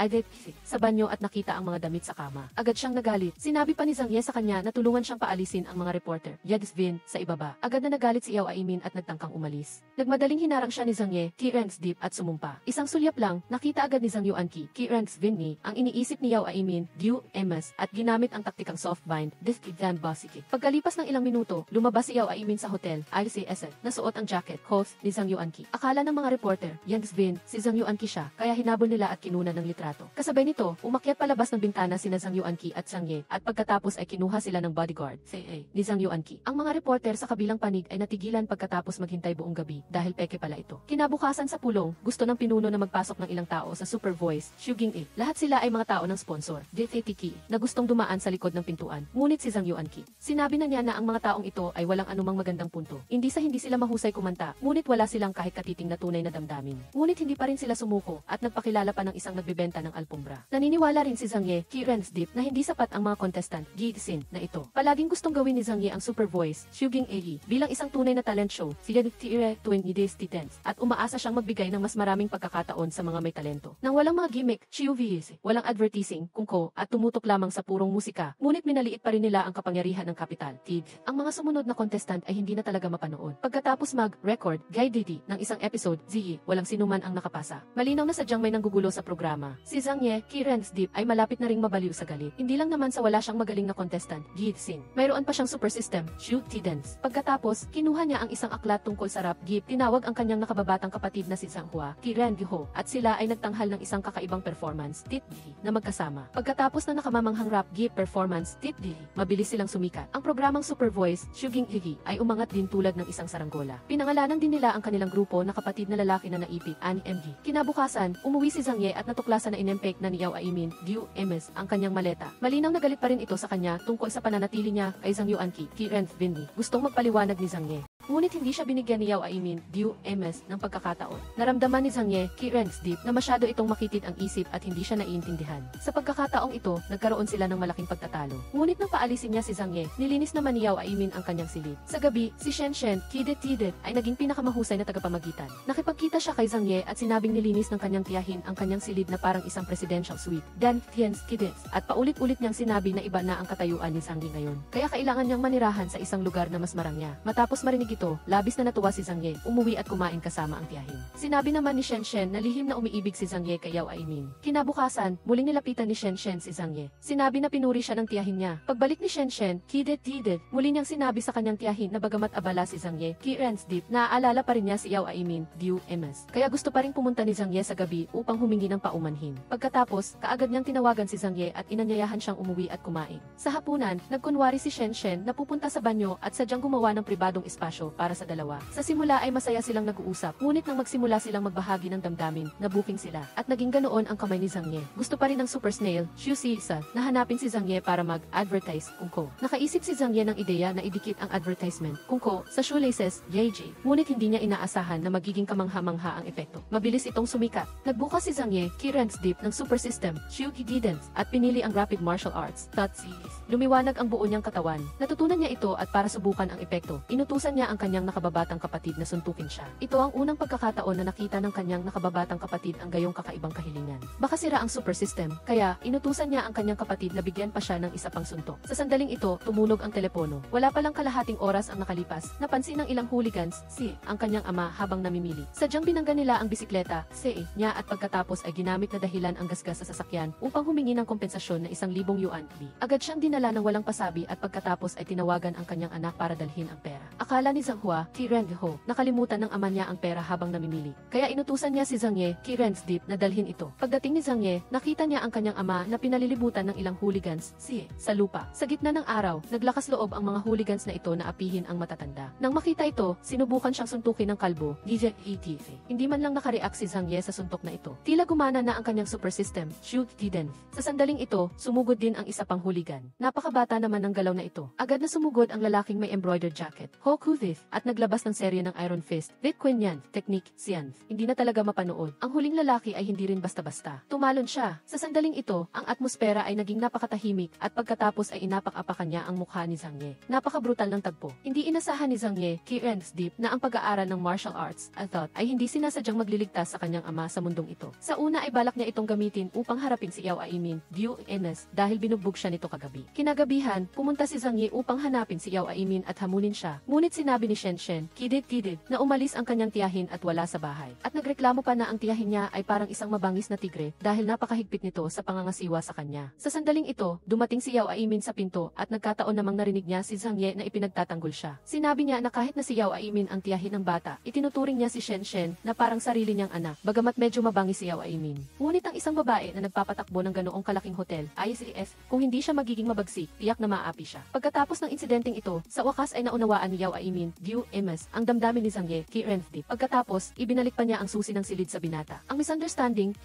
A: sa banyo at nakita ang mga damit sa kama. Agad siyang nagalit. Sinabi pa ni Zhang Ye sa kanya na tulungan siyang paalisin ang mga reporter, Delvin, sa ibaba. Agad na nagalit si Yao Aimin at nagtangkang umalis. Nagmadaling hinarang siya ni Zhang Ye, T-Renth Deep, at sumumpa. Isang sulyap lang, nakita agad ni Zhang Yuanqi, T-Renth Vinny, ang iniisip ni Yao Aimin, Diu Ames, at ginamit ang taktikang soft bind, Dan Basiki. Pagkalipas ng ilang minuto, lumabas si Yao Aimin sa hotel, ICSN, na suot ang jacket, host, ni Zhang Yuanqi. Akala ng mga reporter, Delvin, si Zhang Yuanqi siya, kaya hinabol nila at kinunan ng litrato. Kasabay nito, umakyat palabas ng bintana sina Zhang Yuanqi at Zhang Ye, at pagkatapos ay kinuha sila ng bodyguard, ni Zhang Yuanqi. Ang mga reporter sa kabilang panig ay natigilan pagkatapos maghintay buong gabi, dahil peke pala ito. Kinabukasan sa pulong, gusto ng pinuno na magpasok ng ilang tao sa Super Voice, Shuging A. Lahat sila ay mga tao ng sponsor, DTTK, na gustong dumaan sa likod ng pintuan. Ngunit si Zhang Yuanqi, sinabi na niya na ang mga taong ito ay walang anumang magandang punto. Hindi sila mahusay kumanta, ngunit wala silang kahit katiting na tunay na damdamin. Ngunit hindi pa rin sila sumuko, at nagpakilala pa ng isang nagbebenta ng alpombra. Naniniwala rin si Zhang Ye, Ki-Rensdip na hindi sapat ang mga contestant, Gi-Sin, na ito. Palaging gustong gawin ni Zhang Ye ang super voice, Shuging Egi, bilang isang tunay na talent show, siya Tire tuwing ideas titens, at umaasa siyang magbigay ng mas maraming pagkakataon sa mga may talento. Nang walang mga gimmick, Chiuvis, walang advertising, kungko, at tumutok lamang sa purong musika, ngunit minaliit pa rin nila ang kapangyarihan ng kapital. Tig, ang mga sumunod na contestant ay hindi na talaga mapanood. Pagkatapos mag-record, guide ng isang episode, Ziyi, walang sinuman ang nakapasa. Malinaw na sadyang may nanggugulo sa programa. Si Zhang Ye, Ki-Rensdip ay malapit na ring mabaliw sa galit. Hindi lang naman sa wala siyang magaling na contestant, Gi-Sin. Mayroon pa siyang super system, Shu Tidens. Pagkatapos, kinuha niya ang isang aklat tungkol sa rap, Gip, tinawag ang kanyang nakababatang kapatid na si Zhang Hua, Ki-Ren-Giho, at sila ay nagtanghal ng isang kakaibang performance, Titdi, na magkasama. Pagkatapos ng nakamamanghang rap, Gip performance, Titdi, mabilis silang sumikat. Ang programang Super Voice, Shuging Igi, ay umangat din tulad ng isang saranggola. Pinangalanan din nila ang kanilang grupo na kapatid na lalaki na naipit, Ani MG. Kinabukasan, umuwi si Zhang Ye at natuklasan na inempek na ni Yao Aimin, Diu MS, ang kanyang maleta. Malinaw na galit pa rin ito sa kanya tungkol sa pananatili niya kay Zhang Yuanqi, Ki-Rensdip. Gustong magpaliwanag ni Zhang Ye. Ngunit hindi siya binigyan ni Yao Aimin, Diu MS, ng pagkakataon. Naramdaman ni Zhang Ye, Ki-Rensdip, na masyado itong makitid ang isip at hindi siya naiintindihan. Sa pagkakataong ito, nagkaroon sila ng malaking pagtatalo. Ngunit nang paalisin niya si Zhang Ye, nilinis naman ni Yao Aimin ang kanyang silid. Sa gabi, si Shen Shen, Kidet ay naging pinakamahusay na tagapamagitan. Nakipagkita siya kay Zhang Ye at sinabing nilinis ng kanyang tiyahin ang kanyang silid na parang isang presidential suite. Dan Tian's Kidet, at paulit-ulit niyang sinabi na iba na ang katayuan ni Zhang Ye ngayon. Kaya kailangan niyang manirahan sa isang lugar na mas marangya. Matapos marinig ito, labis na natuwa si Zhang Ye, umuwi at kumain kasama ang tiyahin. Sinabi naman ni Shen Shen na lihim na umiibig si Zhang Ye kay Yao Aimin. Kinabukasan, muling nilapitan ni Shen Shen si Zhang Ye. Sinabi na pinuri siya ng tiyahin niya. Pagbalik ni Shen Shen, Kidet, muli niyang sinabi sa kanyang tiyahin na bagamat abala si Zhang Ye, Ki-Rensdip, naaalala pa rin niya si Yao Aimin, Diu MS. Kaya gusto pa rin pumunta ni Zhang Ye sa gabi upang humingi ng paumanhin. Pagkatapos, kaagad niyang tinawagan si Zhang Ye at inanyayahan siyang umuwi at kumain. Sa hapunan, nagkunwari si Shen Shen na pupunta sa banyo at sadyang gumawa ng pribadong espasyo para sa dalawa. Sa simula ay masaya silang nag-uusap, ngunit nang magsimula silang magbahagi ng damdamin, nabuking sila, at naging ganoon ang kamay ni Zhang Ye. Gusto pa rin ng Super Snail, Xu Sisa, na hanapin si Zhang Ye para mag-advertise, kungko. Nakaisip si Zhang Ye ng ideya na idikit ang advertisement, kungko, sa shoelaces, Yeji, ngunit hindi niya inaasahan na magiging kamangha-mangha ang epekto. Mabilis itong sumikat. Nagbukas si Zhang Ye, Ki-Rensdip, ng super system, Xu Didens, at pinili ang rapid martial arts, Series. Lumiwanag ang buo niyang katawan. Natutunan niya ito at para subukan ang epekto, inutusan niya ang kanyang nakababatang kapatid na suntukin siya. Ito ang unang pagkakataon na nakita ng kanyang nakababatang kapatid ang gayong kakaibang kahilingan. Baka sira ang super system, kaya inutusan niya ang kanyang kapatid na bigyan pa siya ng isa pang suntok. Sa sandaling ito, tumunog ang telepono. Wala palang kalahating oras ang nakalipas, napansin ng ilang hooligans, ang kanyang ama habang namimili. Sadyang binangga nila ang bisikleta, niya at pagkatapos ay ginamit na dahilan ang gasgas sa sasakyan upang humingi ng kompensasyon na 1,000 yuan. Agad siyang dinala ng walang pasabi at pagkatapos ay tinawagan ang kanyang anak para dalhin ang pera. Akala ni Zhang Hua, Ki-Ren-Giho, nakalimutan ng ama niya ang pera habang namimili. Kaya inutusan niya si Zhang Ye, Ki-Rensdip, na dalhin ito. Pagdating ni Zhang Ye, nakita niya ang kanyang ama na pinalilibutan ng ilang hooligans, sa lupa. Sa gitna ng araw, naglakas loob ang mga hooligans na ito na apihin ang matatanda. Nang makita ito, sinubukan siyang suntukin ng kalbo, Hindi man lang nakareact si Zhang Ye sa suntok na ito. Tila gumana na ang kanyang super system, Shu Tiden. Sa sandaling ito, sumugod din ang isa pang hooligan. Napakabata naman ng galaw na ito. Agad na sumugod ang lalaking may embroidered jacket, Hoku Thith, at naglabas ng serye ng Iron Fist, Viet Queen Yan, Technique, Sian. Hindi na talaga mapanood. Ang huling lalaki ay hindi rin basta-basta. Tumalon siya. Sa sandaling ito, ang atmosfera ay naging napakatahimik at pagkatapos ay inapak-apakan niya ang mukha ni Zhang Ye. Napaka-brutal ng tagpo. Hindi inasahan ni Zhang Ye, Ki-Rensdip, na ang pag-aaral ng martial arts, ay hindi sinasadyang magliligtas sa kanyang ama sa mundong ito. Sa una ay balak niya itong gamitin upang harapin si Yao Aimin, Diu Enes, dahil binugbog siya nito kagabi. Kinagabihan, pumunta si Zhang Ye upang hanapin si Yao Aimin at hamunin siya. Ngunit sinabi ni Shen Shen, Kidet, na umalis ang kanyang tiyahin at wala sa bahay. At nagreklamo pa na ang tiyahin niya ay parang isang mabangis na tigre dahil napakahigpit nito sa pangangasiwa sa kanya. Sa sandaling ito, dumating si Yao Aimin sa pinto at nagkataon namang narinig niya si Zhang Ye na ipinagtatanggol siya. Sinabi niya na kahit na si Yao Aimin ang tiyahin ng bata, itinuturing niya si Shen Shen na parang sarili niyang anak, bagamat medyo mabangis si Yao Aimin. Ngunit ang isang babae na nagpapatakbo ng ganoong kalaking hotel, ICS, kung hindi siya magiging mabagsik, tiyak na maaapi siya. Pagkatapos ng insidenteng ito, sa wakas ay naunawaan ni Yao Aimin, Diu MS, ang damdamin ni Zhang Ye, Ki-Rensdip. Pagkatapos, ibinalik pa niya ang susi ng silid sa binata. Ang misunderstanding,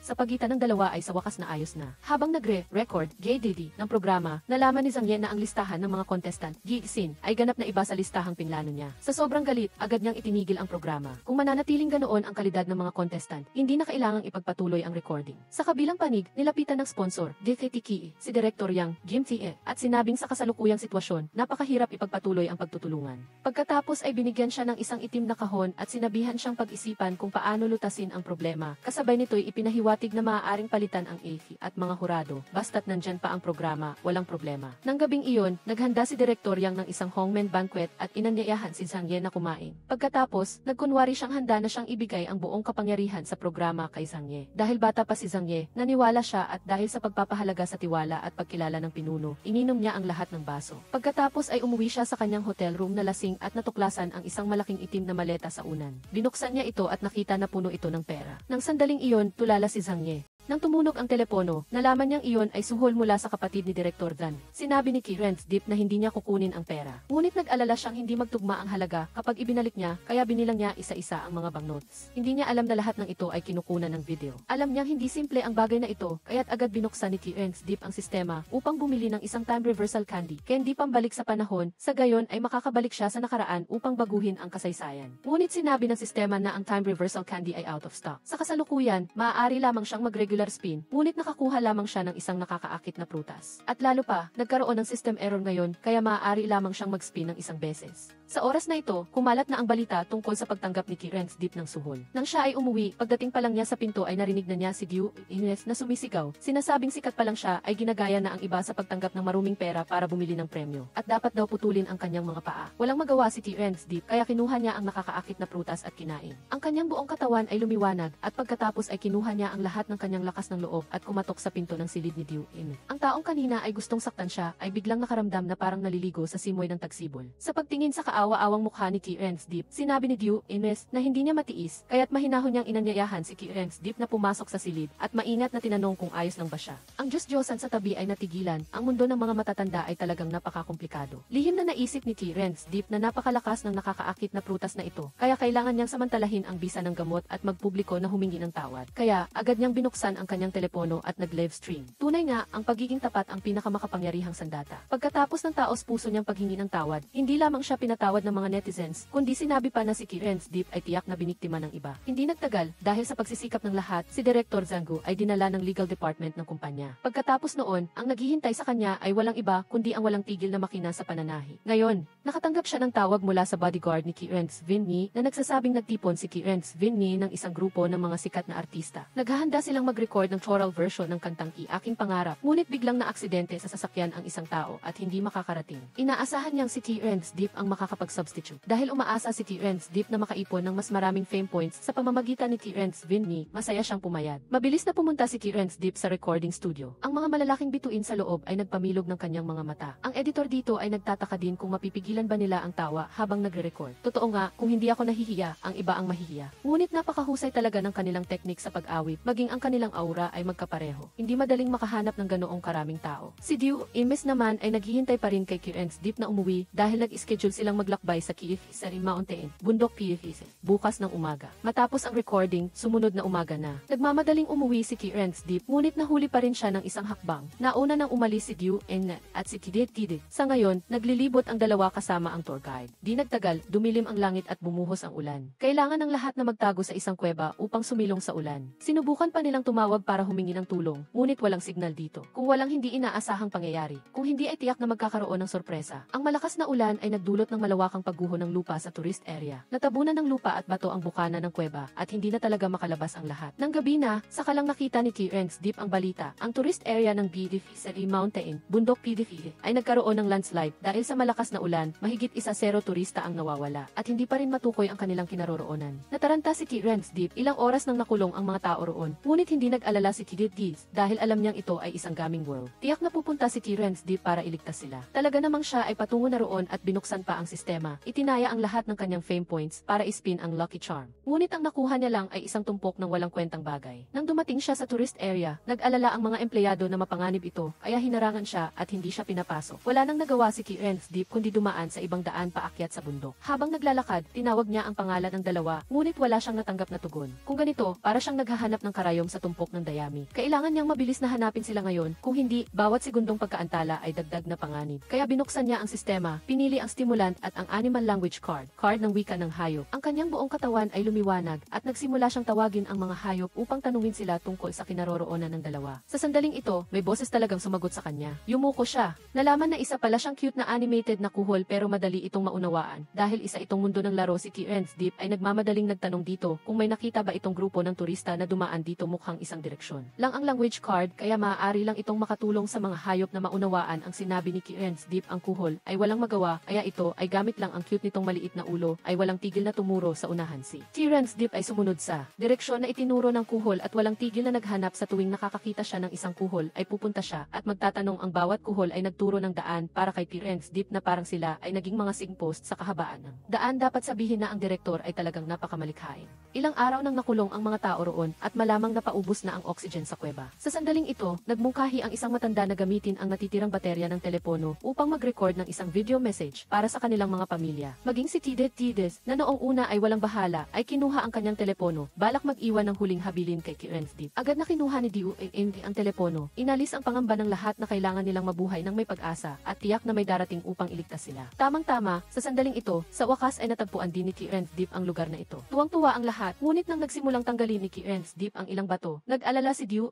A: sa pagitan ng dalawa ay sa wakas na ayos na. Habang nagre-record, ng programa, nalaman ni Zhang Ye na ang listahan ng mga contestant, Gi-Sin, ay ganap na iba sa listahang pinlano niya. Sa sobrang galit, agad niyang itinigil ang programa. Kung mananatiling ganoon ang kalidad ng mga contestant, hindi na kailangang ipagpatuloy ang recording. Sa kabilang panig, nilapitan ng sponsor, DTTKI, si Director Yang Gimtie, at sinabing sa kasalukuyang sitwasyon, napakahirap ipagpatuloy ang pagtutulungan. Pagkatapos ay binigyan siya ng isang itim na kahon at sinabihan siyang pag-isipan kung paano lutasin ang problema. Kasabay nito'y ipinahiwatig na maaaring palitan ang AFI at mga hurado, basta't nandyan pa ang programa, walang problema. Nang gabing iyon, naghanda si Director Yang ng isang hongmen banquet at inanyayahan si Zhang Ye na kumain. Pagkatapos, nagkunwari siyang handa na siyang ibigay ang buong kapangyarihan sa programa kay Zhang Ye. Dahil bata pa si Zhang Ye, naniwala siya at dahil sa pagpapahalaga sa tiwala at pagkilala ng pinuno, ininom niya ang lahat ng baso. Pagkatapos ay umuwi siya sa kanyang hotel room na lasing at natuklasan ang isang malaking itim na maleta sa unan. Binuksan niya ito at nakita na puno ito ng pera. Nang sandaling iyon, tulala si Zhang Ye. Nang tumunog ang telepono, nalaman niyang iyon ay suhol mula sa kapatid ni Direktor Dan. Sinabi ni Kirens Deep na hindi niya kukunin ang pera. Ngunit nag-alala siyang hindi magtugma ang halaga kapag ibinalik niya, kaya binilang niya isa-isa ang mga banknotes. Hindi niya alam na lahat ng ito ay kinukunan ng video. Alam niyang hindi simple ang bagay na ito, kaya't agad binuksan ni Kirens Deep ang sistema upang bumili ng isang time reversal candy pambalik sa panahon, sa gayon ay makakabalik siya sa nakaraan upang baguhin ang kasaysayan. Ngunit sinabi ng sistema na ang time reversal candy ay out of stock. Sa kasalukuyan, maaari lamang siyang mag-regular spin, ngunit nakakuha lamang siya ng isang nakakaakit na prutas. At lalo pa, nagkaroon ng system error ngayon, kaya maaari lamang siyang mag-spin ng isang beses. Sa oras na ito, kumalat na ang balita tungkol sa pagtanggap ni Kirens Deep ng suhol. Nang siya ay umuwi, pagdating pa lang niya sa pinto ay narinig na niya si Diu Ines na sumisigaw. Sinasabing sikat pa lang siya ay ginagaya na ang iba sa pagtanggap ng maruming pera para bumili ng premyo. At dapat daw putulin ang kanyang mga paa. Walang magawa si Kirens Deep, kaya kinuha niya ang nakakaakit na prutas at kinain. Ang kanyang buong katawan ay lumiwanag at pagkatapos ay kinuha niya ang lahat ng kanyang lakas ng loob at kumatok sa pinto ng silid ni Diu Ines. Ang taong kanina ay gustong saktan siya ay biglang nakaramdam na parang naliligo sa simoy ng tagsibol. Sa pagtingin sa kaawa-awang mukha ni Kirens Deep, sinabi ni Diu Ines na hindi niya matiis, kaya't mahinahon niyang inanyayahan si Kirens Deep na pumasok sa silid at maingat na tinanong kung ayos lang ba siya. Ang Diyos-Diyosan sa tabi ay natigilan, ang mundo ng mga matatanda ay talagang napakakomplikado. Lihim na naisip ni Kirens Deep na napakalakas ng nakakaakit na prutas na ito, kaya kailangan niyang samantalahin ang bisa ng gamot at magpubliko na humingi ng tawad. Kaya, agad niyang binuksan ang kanyang telepono at nag-live stream. Tunay nga, ang pagiging tapat ang pinakamakapangyarihang sandata. Pagkatapos ng taos puso niyang paghingi ng tawad, hindi lamang siya pinatawad ng mga netizens, kundi sinabi pa na si Kirens Deep ay tiyak na biniktima ng iba. Hindi nagtagal, dahil sa pagsisikap ng lahat, si Director Zhang ay dinala ng legal department ng kumpanya. Pagkatapos noon, ang naghihintay sa kanya ay walang iba kundi ang walang tigil na makina sa pananahi. Ngayon, nakatanggap siya ng tawag mula sa bodyguard ni Kirens Vinny na nagsasabing nagtipon si Kirens Vinny ng isang grupo ng mga sikat na artista. Naghahanda silang mag-record ng choral version ng kantang Aking Pangarap, ngunit biglang na-aksidente sa sasakyan ang isang tao at hindi makakarating. Inaasahan niyang si Kirens Deep ang makakapag-substitute. Dahil umaasa si Kirens Deep na makaipon ng mas maraming fame points sa pamamagitan ni Kirens Vinny, masaya siyang pumayag. Mabilis na pumunta si Kirens Deep sa recording studio. Ang mga malalaking bituin sa loob ay nagpamilog ng kanyang mga mata. Ang editor dito ay nagtataka din kung mapipigilan ba nila ang tawa habang nagre-record. Totoo nga, kung hindi ako nahihiya, ang iba ang mahihiya. Ngunit napakahusay talaga ng kanilang technique sa pag-awit, maging ang kanilang aura ay magkapareho. Hindi madaling makahanap ng ganoong karaming tao. Si Diu Ines naman ay naghihintay pa rin kay Kirens Deep na umuwi dahil nag-schedule silang maglakbay sa Kiev sa Mountain, Bundok Kiev, bukas ng umaga. Matapos ang recording, sumunod na umaga na. Nagmamadaling umuwi si Kirens Deep, ngunit nahuli pa rin siya ng isang hakbang. Nauna nang umalis si Diu Ines at si Tidit. Sa ngayon, naglilibot ang dalawa kasama ang tour guide. Di nagtagal, dumilim ang langit at bumuhos ang ulan. Kailangan ng lahat na magtago sa isang kuweba upang sumilong sa ulan. Sinubukan pa nilang tumawag para humingi ng tulong, ngunit walang signal dito. Kung walang hindi inaasahang pangyayari, kung hindi ay tiyak na magkakaroon ng sorpresa. Ang malakas na ulan ay nagdulot ng malawakang pagguho ng lupa sa tourist area. Natabunan ng lupa at bato ang bukana ng kuweba at hindi na talaga makalabas ang lahat. Nang gabi na, saka lang nakita ni Kirens Deep ang balita. Ang tourist area ng BDF Mountain, Bundok PDF, ay nagkaroon ng landslide dahil sa malakas na ulan, mahigit 10 turista ang nawawala at hindi pa rin matukoy ang kanilang kinaroroonan. Nataranta si Kirens Deep, ilang oras nang nakulong ang mga tao roon, ngunit hindi nag-alala si Tidit dahil alam niyang ito ay isang gaming world. Tiyak na pupunta si Kirens Deep para iligtas sila. Talaga namang siya ay patungo na roon at binuksan pa ang sistema. Itinaya ang lahat ng kanyang fame points para ispin ang lucky charm. Ngunit ang nakuha niya lang ay isang tumpok ng walang kwentang bagay. Nang dumating siya sa tourist area, nag-alala ang mga empleyado na mapanganib ito, kaya hinarangan siya at hindi siya pinapasok. Wala nang nagawa si Kirens Deep kundi dumaan sa ibang daan paakyat sa bundok. Habang naglalakad, tinawag niya ang pangalan ng dalawa, ngunit wala siyang natanggap na tugon. Kung ganito, para siyang naghahanap ng karayom sa tumpok tampok ng Dayami. Kailangan niyang mabilis na hanapin sila ngayon, kung hindi, bawat segundong pagkaantala ay dagdag na panganib. Kaya binuksan niya ang sistema, pinili ang stimulant at ang animal language card ng wika ng hayop. Ang kanyang buong katawan ay lumiwanag at nagsimula siyang tawagin ang mga hayop upang tanungin sila tungkol sa kinaroroonan ng dalawa. Sa sandaling ito, may boses talagang sumagot sa kanya. Yumuko siya. Nalaman na isa pala siyang cute na animated na kuhol pero madali itong maunawaan. Dahil isa itong mundo ng laro, si Kirens Deep ay nagmamadaling nagtanong dito kung may nakita ba itong grupo ng turista na dumaan dito mukhang isang direksyon lang ang language card, kaya maaari lang itong makatulong sa mga hayop na maunawaan ang sinabi ni Kirens Deep. Ang kuhol ay walang magawa, kaya ito ay gamit lang ang cute nitong maliit na ulo ay walang tigil na tumuro sa unahan. Si Kirens Deep ay sumunod sa direksyon na itinuro ng kuhol at walang tigil na naghanap. Sa tuwing nakakakita siya ng isang kuhol ay pupunta siya at magtatanong. Ang bawat kuhol ay nagturo ng daan para kay Kirens Deep na parang sila ay naging mga signpost sa kahabaan ng daan. Dapat sabihin na ang direktor ay talagang napakamalikhain. Ilang araw nang nakulong ang mga tao roon at malamang napaubos na ang oxygen sa kuweba. Sa sandaling ito, nagmungkahi ang isang matanda na gamitin ang natitirang baterya ng telepono upang mag-record ng isang video message para sa kanilang mga pamilya. Maging si Tides, na noong una ay walang bahala, ay kinuha ang kanyang telepono, balak mag-iwan ng huling habilin kay Kirens Deep. Agad na kinuha ni Diu ang telepono, inalis ang pangamba ng lahat na kailangan nilang mabuhay ng may pag-asa at tiyak na may darating upang iligtas sila. Tamang-tama, sa sandaling ito, sa wakas ay natagpuan din ni Kirens Deep ang lugar na ito. Tuwang-tuwa ang lahat, ngunit nang nagsimulang tanggalin ni Kirens Deep ang ilang bato, nag-alala si Diu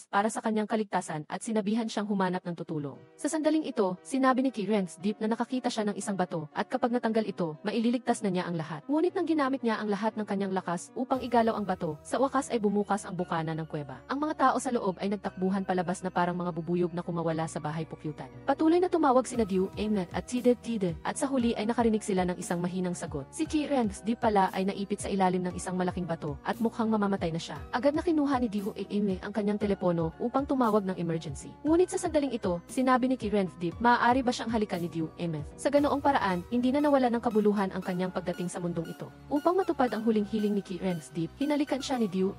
A: para sa kanyang kaligtasan at sinabihan siyang humanap ng tutulong. Sa sandaling ito, sinabi ni Kirens Deep na nakakita siya ng isang bato at kapag natanggal ito, maililigtas na niya ang lahat. Ngunit nang ginamit niya ang lahat ng kanyang lakas upang igalaw ang bato, sa wakas ay bumukas ang bukana ng kuweba. Ang mga tao sa loob ay nagtakbuhan palabas na parang mga bubuyog na kumawala sa bahay pukyutan. Patuloy na tumawag sina Diu at Tide at sa huli ay nakarinig sila ng isang mahinang sagot. Si Kirens Deep pala ay naipit sa ilalim ng isang malaking bato at mukhang mamamatay na siya. Agad na kinuha ni Diu ang kanyang telepono upang tumawag ng emergency. Ngunit sa sandaling ito, sinabi ni Kirens Deep, maaari ba siyang halikan ni Diu Sa ganoong paraan, hindi na nawala ng kabuluhan ang kanyang pagdating sa mundong ito. Upang matupad ang huling hiling ni Kirens Deep, hinalikan siya ni Diu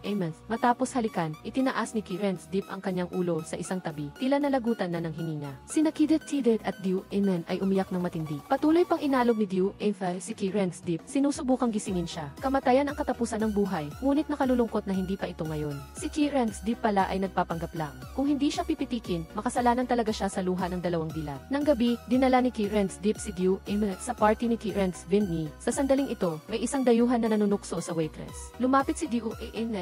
A: Matapos halikan, itinaas ni Kirens Deep ang kanyang ulo sa isang tabi, tila nalagutan na ng hininga. Sina Tide at Diu ay umiyak ng matindi. Patuloy pang inalog ni Diu si Kirens Deep, sinusubukang gisingin siya. Kamatayan ang katapusan ng buhay, ngunit nakalulungkot na hindi pa ito ngayon. Si Kirens Deep pala ay nagpapanggap lang. Kung hindi siya pipitikin, makasalanan talaga siya sa luha ng dalawang dilag. Nang gabi, dinala ni Kirens Deep si Diu sa party ni Kirens Vinny. Sa sandaling ito, may isang dayuhan na nanunukso sa waitress. Lumapit si Diu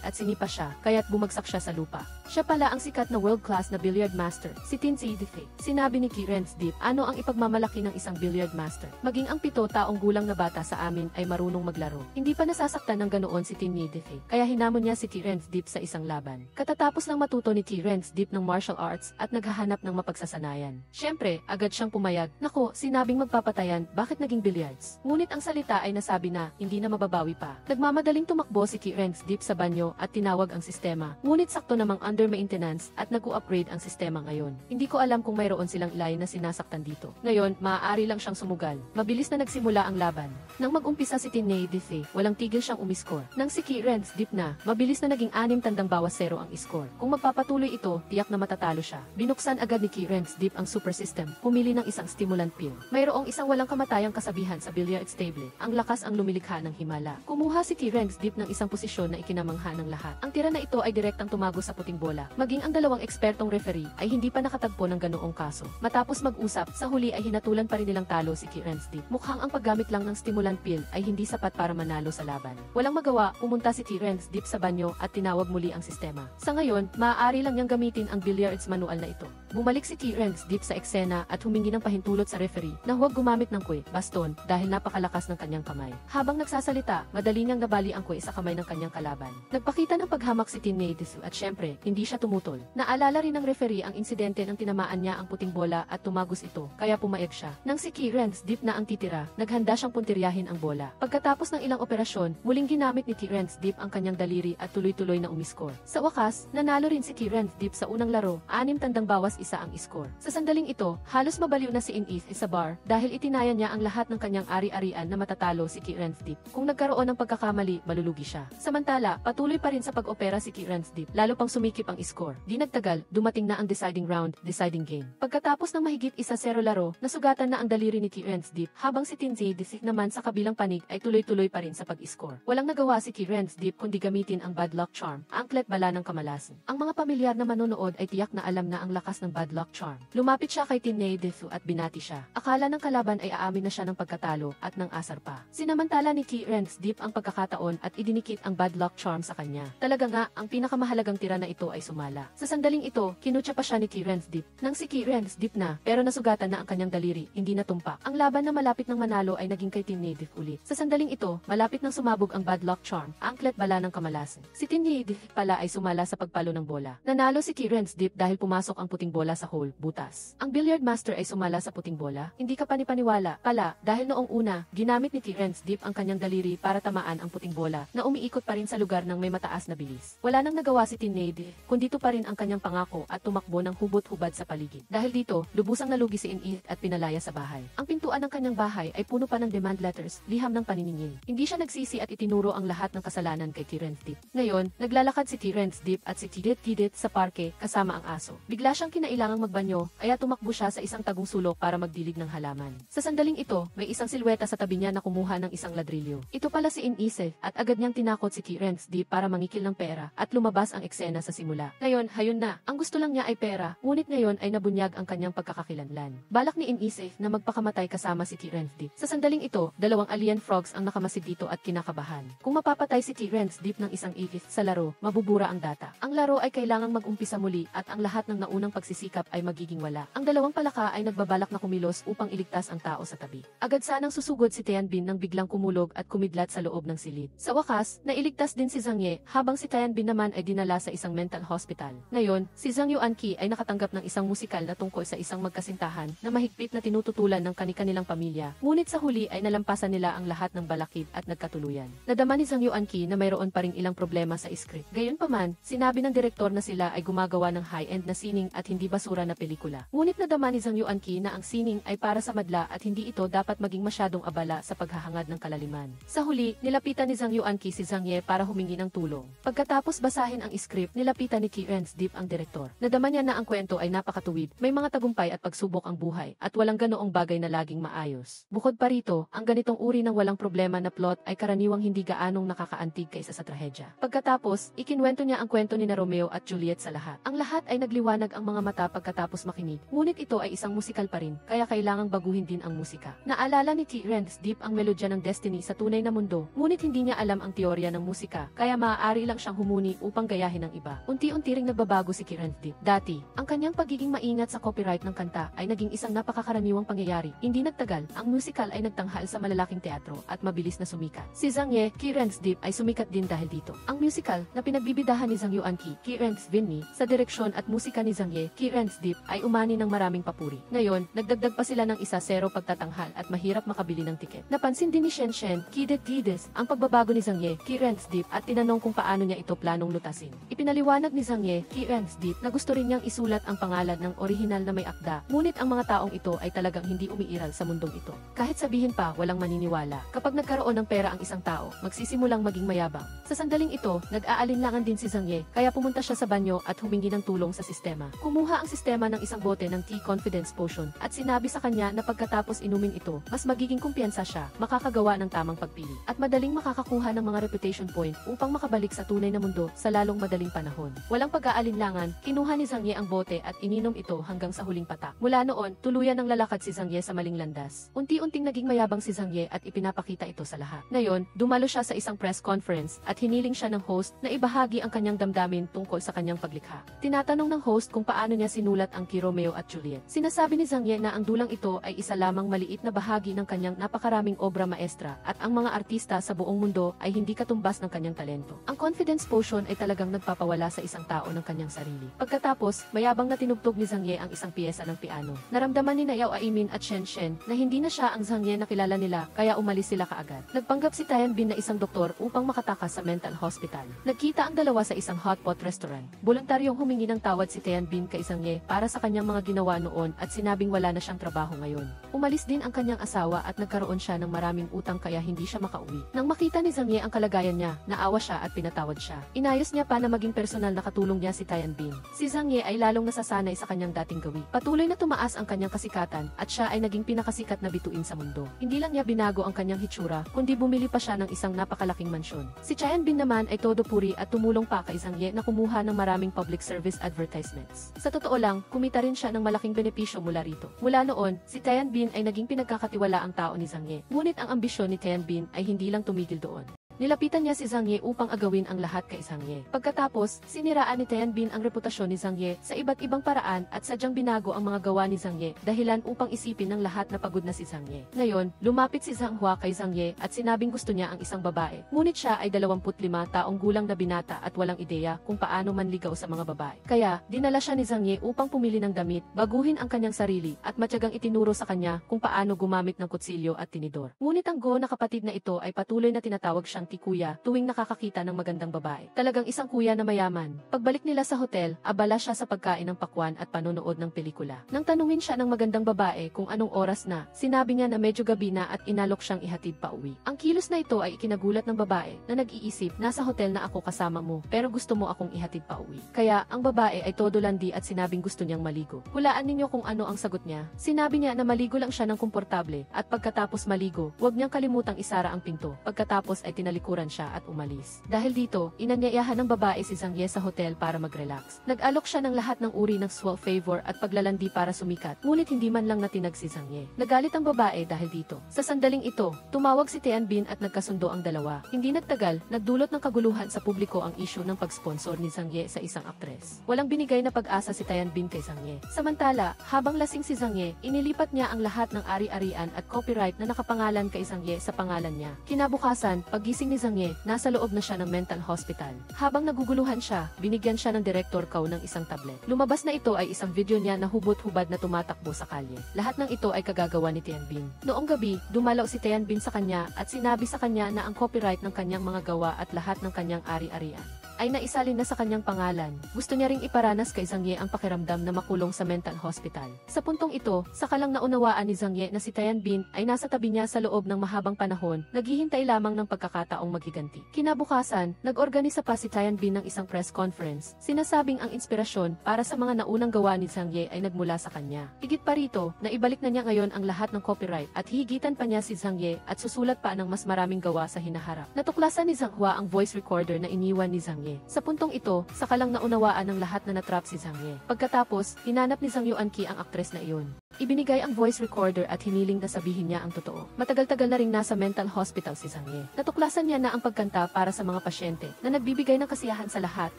A: at sinipa siya, kaya't bumagsak siya sa lupa. Siya pala ang sikat na world-class na billiard master, si Tinsy Defe. Sinabi ni Kirens Deep, ano ang ipagmamalaki ng isang billiard master? Maging ang 7 taong gulang na bata sa amin ay marunong maglaro. Hindi pa nasasaktan ng ganoon si Tinsy Defe, kaya hinamon niya si Kirens Deep sa isang laban. Katatapos lang matuto ni Kirens Deep ng martial arts at naghahanap ng mapagsasanayan. Siyempre, agad siyang pumayag. Nako, sinabing magpapatayan, bakit naging billiards? Ngunit ang salita ay nasabi na, hindi na mababawi pa. Nagmamadaling tumakbo si Kirens Deep sa banyo at tinawag ang sistema. Ngunit sakto namang under maintenance at nag-u-upgrade ang sistema ngayon. Hindi ko alam kung mayroon silang line na sinasaktan dito. Ngayon, maaari lang siyang sumugal. Mabilis na nagsimula ang laban. Nang mag-umpisa si Tinsy Defe, walang tigil siyang umiskor. Nang si Kirens Deep na, mabilis na naging 6-0 ang iskor. Kung magpapatuloy ito, tiyak na matatalo siya. Binuksan agad ni Kirens Deep ang super system, pumili ng isang stimulant pill. Mayroong isang walang kamatayang kasabihan sa billiard table. Ang lakas ang lumilikha ng himala. Kumuha si Kirens Deep ng isang posisyon na ikinamangha ng lahat. Ang tira na ito ay direktang tumago sa puting bola. Maging ang dalawang ekspertong referee ay hindi pa nakatagpo ng ganoong kaso. Matapos mag-usap, sa huli ay hinatulan pa rin nilang talo si Kirens Deep. Mukhang ang paggamit lang ng stimulant pill ay hindi sapat para manalo sa laban. Walang magawa, pumunta si Kirens Deep sa banyo at tinawag muli ang sistema. Sa ngayon, maaari lang niyang gamitin ang billiards manual na ito. Bumalik si Kirens Deep sa eksena at humingi ng pahintulot sa referee na huwag gumamit ng kwe, baston, dahil napakalakas ng kanyang kamay. Habang nagsasalita, madali niyang nabali ang kwe sa kamay ng kanyang kalaban. Nagpakita ng paghamak si Tinsy Defe at syempre, hindi siya tumutol. Naalala rin ng referee ang insidente ng tinamaan niya ang puting bola at tumagos ito, kaya pumayag siya. Nang si Kirens Deep na ang titira, naghanda siyang puntiryahin ang bola. Pagkatapos ng ilang operasyon, muling ginamit ni Kirens Deep ang kanyang daliri at tuloy-tuloy na umiskor. Sa wakas, nanalo rin si Kirens Deep sa unang laro, 6-1 isa ang score. Sa sandaling ito, halos mabaliw na si Inith sa bar dahil itinaya niya ang lahat ng kanyang ari-arian na matatalo si Kirensdeep. Kung nagkaroon ng pagkakamali, malulugi siya. Samantala, patuloy pa rin sa pag-opera si Kirensdeep, lalo pang sumikip ang score. Di nagtagal, dumating na ang deciding round, deciding game. Pagkatapos ng mahigit 1-0 laro, nasugatan na ang daliri ni Kirensdeep, habang si Tinzi naman sa kabilang panig ay tuloy-tuloy pa rin sa pag-score. Walang nagawa si Kirensdeep kundi gamitin ang bad luck charm, angklet bala ng kamalasan. Ang mga pamilyar na manonood ay tiyak na alam na ang lakas ng bad luck charm. Lumapit siya kay Tinay at binati siya. Akala ng kalaban ay aamin na siya ng pagkatalo at ng asar pa. Sinamantala ni Kirensdeep ang pagkakataon at idinikit ang bad luck charm sa kanya. Talaga nga, ang pinakamahalagang tira na ito ay sumala. Sa sandaling ito, kinutya pa siya ni Kirensdeep. Nang si Kirensdeep na, pero nasugatan na ang kanyang daliri, hindi na tumpak. Ang laban na malapit ng manalo ay naging kay Tinay ulit. Sa sandaling ito, malapit nang sumabog ang bad luck charm, angklet bala ng kamalasan. Si Tinay pala ay sumala sa pagpalo ng bola. Nanalo si Kirensdeep dahil pumasok ang puting bola sa hole, butas. Ang billiard master ay sumala sa puting bola. Hindi ka panipaniwala pala dahil noong una, ginamit ni Kirensdeep ang kanyang daliri para tamaan ang puting bola na umiikot pa rin sa lugar ng may mataas na bilis. Wala nang nagawa si Tinay kundi ito pa rin ang kanyang pangako at tumakbo ng hubot-hubad sa paligid. Dahil dito, lubusang nalugi si Inith at pinalaya sa bahay. Ang pintuan ng kanyang bahay ay puno pa ng demand letters, liham ng paniningil. Hindi siya nagsisi at itinuro ang lahat ng kasalanan kay Kirensdeep. Ngayon, naglalakad si Kirensdeep at si Tidit sa parke kasama ang aso. Bigla siyang kinailangang magbanyo, kaya tumakbo siya sa isang tagong sulok para magdilig ng halaman. Sa sandaling ito, may isang silweta sa tabi niya na kumuha ng isang ladrilyo. Ito pala si Inith at agad niyang tinakot si Kirensdeep para mangikil ng pera at lumabas ang eksena sa simula. Ngayon, hayun na. Ang gusto lang niya ay pera, ngunit ngayon ay nabunyag ang kanyang pagkakakilanlan. Balak ni Inith na magpakamatay kasama si Kirensdeep. Sa sandaling ito, dalawang alien frogs ang nakamasid dito at kinakabahan. Kung mapapatay si Kirensdeep ng isang Inith sa laro, mabubura ang data. Ang laro ay kailangang mag-umpisa muli at ang lahat ng naunang pagsisikap ay magiging wala. Ang dalawang palaka ay nagbabalak na kumilos upang iligtas ang tao sa tabi. Agad sanang susugod si Tianbin nang biglang kumulog at kumidlat sa loob ng silid. Sa wakas, nailigtas din si Zhang Ye habang si Tianbin naman ay dinala sa isang mental hospital. Ngayon, si Zhang Yuanqi ay nakatanggap ng isang musikal na tungkol sa isang magkasintahan na mahigpit na tinututulan ng kani-kanilang pamilya. Ngunit sa huli ay nalampasan nila ang lahat ng balakid at nagkatuluyan. Nadama ni Zhang Yuanqi na mayroon pa ring ilang problema sa script. Gayunpaman, sinabi ng direktor na sila ay gumagawa ng high-end na sining at hindi basura na pelikula. Ngunit nadama ni Zhang Yuanqi na ang sining ay para sa madla at hindi ito dapat maging masyadong abala sa paghahangad ng kalaliman. Sa huli, nilapitan ni Zhang Yuanqi si Zhang Ye para humingi ng tulong. Pagkatapos basahin ang script, nilapitan ni Kirensdeep ang direktor. Nadama niya na ang kwento ay napakatuwid, may mga tagumpay at pagsubok ang buhay, at walang ganoong bagay na laging maayos. Bukod pa rito, ang ganitong uri ng walang problema na plot ay karaniwang hindi gaanong nakakaantig kaysa sa trahedya. Pagkatapos, ikinwento niya ang kwento ni na Romeo at Juliet sa lahat. Ang lahat ay nagliwanag ang mga mata pagkatapos makinig, ngunit ito ay isang musikal pa rin, kaya kailangang baguhin din ang musika. Naalala ni Kirensdeep ang melodya ng Destiny sa tunay na mundo, ngunit hindi niya alam ang teorya ng musika, kaya maaari lang siyang humuni upang gayahin ng iba. Unti-unti ring nagbabago si Kirensdeep. Dati, ang kanyang pagiging maingat sa copyright ng kanta ay naging isang napakakaraniwang pangyayari. Hindi nagtagal, ang musical ay nagtanghal sa malalaking teatro at mabilis na sumikat. Si Zhang Ye, Kirensdeep ay sumikat din dahil dito. Ang musical na pinagbibidahan ni Zhang Yuanqi, Kirensdeep sa direksyon at musika ni Zhang Ye, Kirensdeep ay umani ng maraming papuri. Ngayon, nagdagdag pa sila ng 1-0 pagtatanghal at mahirap makabili ng tiket. Napansin din ni Shen Kides ang pagbabago ni Zhang Ye, Kirensdeep at tinanong kung paano niya ito planong lutasin. Ipinaliwanag ni Zhang Ye, Kirensdeep na gusto rin niyang isulat ang pangalan ng orihinal na may akda, ngunit ang mga taong ito ay talagang hindi umiiral sa mundong ito. Kahit sabihin pa walang maniniwala, kapag nagkaroon ng pera ang isang tao, magsisimulang maging mayabang. Sa sandaling ito, nag-aalinlangan din si Zhang Ye, kaya pumunta siya sa banyo at humingi ng tulong sa sistema. Kumuha ang sistema ng isang bote ng T-Confidence Potion at sinabi sa kanya na pagkatapos inumin ito, mas magiging kumpiyansa siya, makakagawa ng tamang pagpili, at madaling makakakuha ng mga reputation point upang makabalik sa tunay na mundo sa lalong madaling panahon. Walang pag-aalinlangan, kinuha ni Zhang Ye ang bote at ininom ito hanggang sa huling patak. Mula noon, tuluyan ng lalakad si Zhang Ye sa maling landas. Unti-unting naging mayabang si Zhang Ye at ipinapakita ito sa lahat. Ngayon, dumalo siya sa isang press conference at hiniling siya ng host na ibahagi ang kanyang damdamin tungkol sa kanyang paglikha. Tinatanong ng host kung paano niya sinulat ang Kay Romeo at Juliet. Sinasabi ni Zhang Ye na ang dulang ito ay isa lamang maliit na bahagi ng kanyang napakaraming obra maestra at ang mga artista sa buong mundo ay hindi katumbas ng kanyang talento. Ang confidence potion ay talagang nagpapawala sa isang tao ng kanyang sarili. Pagkatapos, mayabang na tinugtog ni Zhang Ye ang isang piyesa ng piano. Naramdaman ni Yao Aimin at Shen na hindi na siya ang Zhang Ye na kilala nila, kaya umalis sila kaagad. Nagpanggap si Tianbin na isang doktor upang makatakas sa mental hospital. Nagkita ang dalawa sa isang hotpot restaurant. Voluntaryong humingi ng tawad si Tianbin kay Zhang Ye para sa kanyang mga ginawa noon at sinabing wala na siyang trabaho ngayon. Umalis din ang kanyang asawa at nagkaroon siya ng maraming utang kaya hindi siya makauwi. Nang makita ni Zhang Ye ang kalagayan niya, naawa siya at pinatawad siya. Inayos niya pa na maging personal na katulong niya si Tianbin. Si Zhang Ye ay lalong nasasanay sa kanyang dating gawi. Patuloy na tumaas ang kanyang kasikatan at siya ay naging pinakasikat na bituin sa mundo. Hindi lang niya binago ang kanyang hitsura, kundi bumili pa siya ng isang napakalaking mansyon. Si Tianbin naman ay todo puri at tumulong pa kay Zhang Ye na kumuha ng maraming public service advertisements. Sa totoo lang, kumita rin siya ng malaking benepisyo mula rito. Mula noon, si Tianbin ay naging pinagkakatiwalaang tao ni Zhang Ye. Ngunit ang ambisyon ni Tianbin ay hindi lang tumigil doon. Nilapitan niya si Zhang Ye upang agawin ang lahat kay Zhang Ye. Pagkatapos, siniraan ni Tianbin ang reputasyon ni Zhang Ye sa iba't ibang paraan at sadyang binago ang mga gawa ni Zhang Ye dahilan upang isipin ng lahat na pagod na si Zhang Ye. Ngayon, lumapit si Zhang Hua kay Zhang Ye at sinabing gusto niya ang isang babae. Ngunit siya ay 25 taong gulang na binata at walang ideya kung paano manligaw sa mga babae. Kaya, dinala siya ni Zhang Ye upang pumili ng damit, baguhin ang kanyang sarili at matyagang itinuro sa kanya kung paano gumamit ng kutsilyo at tinidor. Ngunit ang go na kapatid na ito ay patuloy na tinatawag siyang Kuya tuwing nakakakita ng magandang babae. Talagang isang kuya na mayaman. Pagbalik nila sa hotel, abala siya sa pagkain ng pakwan at panonood ng pelikula. Nang tanungin siya ng magandang babae kung anong oras na, sinabi niya na medyo gabi na at inalok siyang ihatid pa uwi. Ang kilos na ito ay ikinagulat ng babae na nag-iisip, nasa hotel na ako kasama mo, pero gusto mo akong ihatid pa uwi. Kaya, ang babae ay todo landi at sinabing gusto niyang maligo. Hulaan ninyo kung ano ang sagot niya. Sinabi niya na maligo lang siya ng komportable at pagkatapos maligo, huwag niyang kalimutang isara ang pinto. Pagkatapos ay tinalikuran siya at umalis. Dahil dito, inanyayahan ng babae si Zhang Ye sa hotel para mag-relax. Nag-alok siya ng lahat ng uri ng swell favor at paglalandi para sumikat, ngunit hindi man lang natinag si Zhang Ye. Nagalit ang babae dahil dito. Sa sandaling ito, tumawag si Tianbin at nagkasundo ang dalawa. Hindi nagtagal, nagdulot ng kaguluhan sa publiko ang issue ng pag-sponsor ni Zhang Ye sa isang aktres. Walang binigay na pag-asa si Tianbin kay Zhang Ye. Samantala, habang lasing si Zhang Ye, inilipat niya ang lahat ng ari-arian at copyright na nakapangalan kay Zhang Ye sa pangalan niya. Kinabukasan, paggising ni Zhang Ye, nasa loob na siya ng mental hospital. Habang naguguluhan siya, binigyan siya ng Director Kao ng isang tablet. Lumabas na ito ay isang video niya na hubot-hubad na tumatakbo sa kalye. Lahat ng ito ay kagagawa ni Tianbin. Noong gabi, dumalaw si Tianbin sa kanya at sinabi sa kanya na ang copyright ng kanyang mga gawa at lahat ng kanyang ari-arian ay naisalin na sa kanyang pangalan. Gusto niya ring iparanas kay Zhang Ye ang pakiramdam na makulong sa mental hospital. Sa puntong ito, saka lang naunawaan ni Zhang Ye na si Tianbin ay nasa tabi niya sa loob ng mahabang panahon, naghihintay lamang ng pagkakataong maghiganti. Kinabukasan, nag-organisa pa si Tianbin ng isang press conference, sinasabing ang inspirasyon para sa mga naunang gawa ni Zhang Ye ay nagmula sa kanya. Higit pa rito, naibalik na niya ngayon ang lahat ng copyright at hihigitan pa niya si Zhang Ye at susulat pa ng mas maraming gawa sa hinaharap. Natuklasan ni Zhang Hua ang voice recorder na iniwan ni Zhang Ye. Sa puntong ito, saka lang naunawaan ng lahat na natrap si Zhang Ye. Pagkatapos, hinanap ni Zhang Yuanqi ang aktres na iyon. Ibinigay ang voice recorder at hiniling na sabihin niya ang totoo. Matagal-tagal na ring nasa mental hospital si Zhang Ye. Natuklasan niya na ang pagkanta para sa mga pasyente na nagbibigay ng kasiyahan sa lahat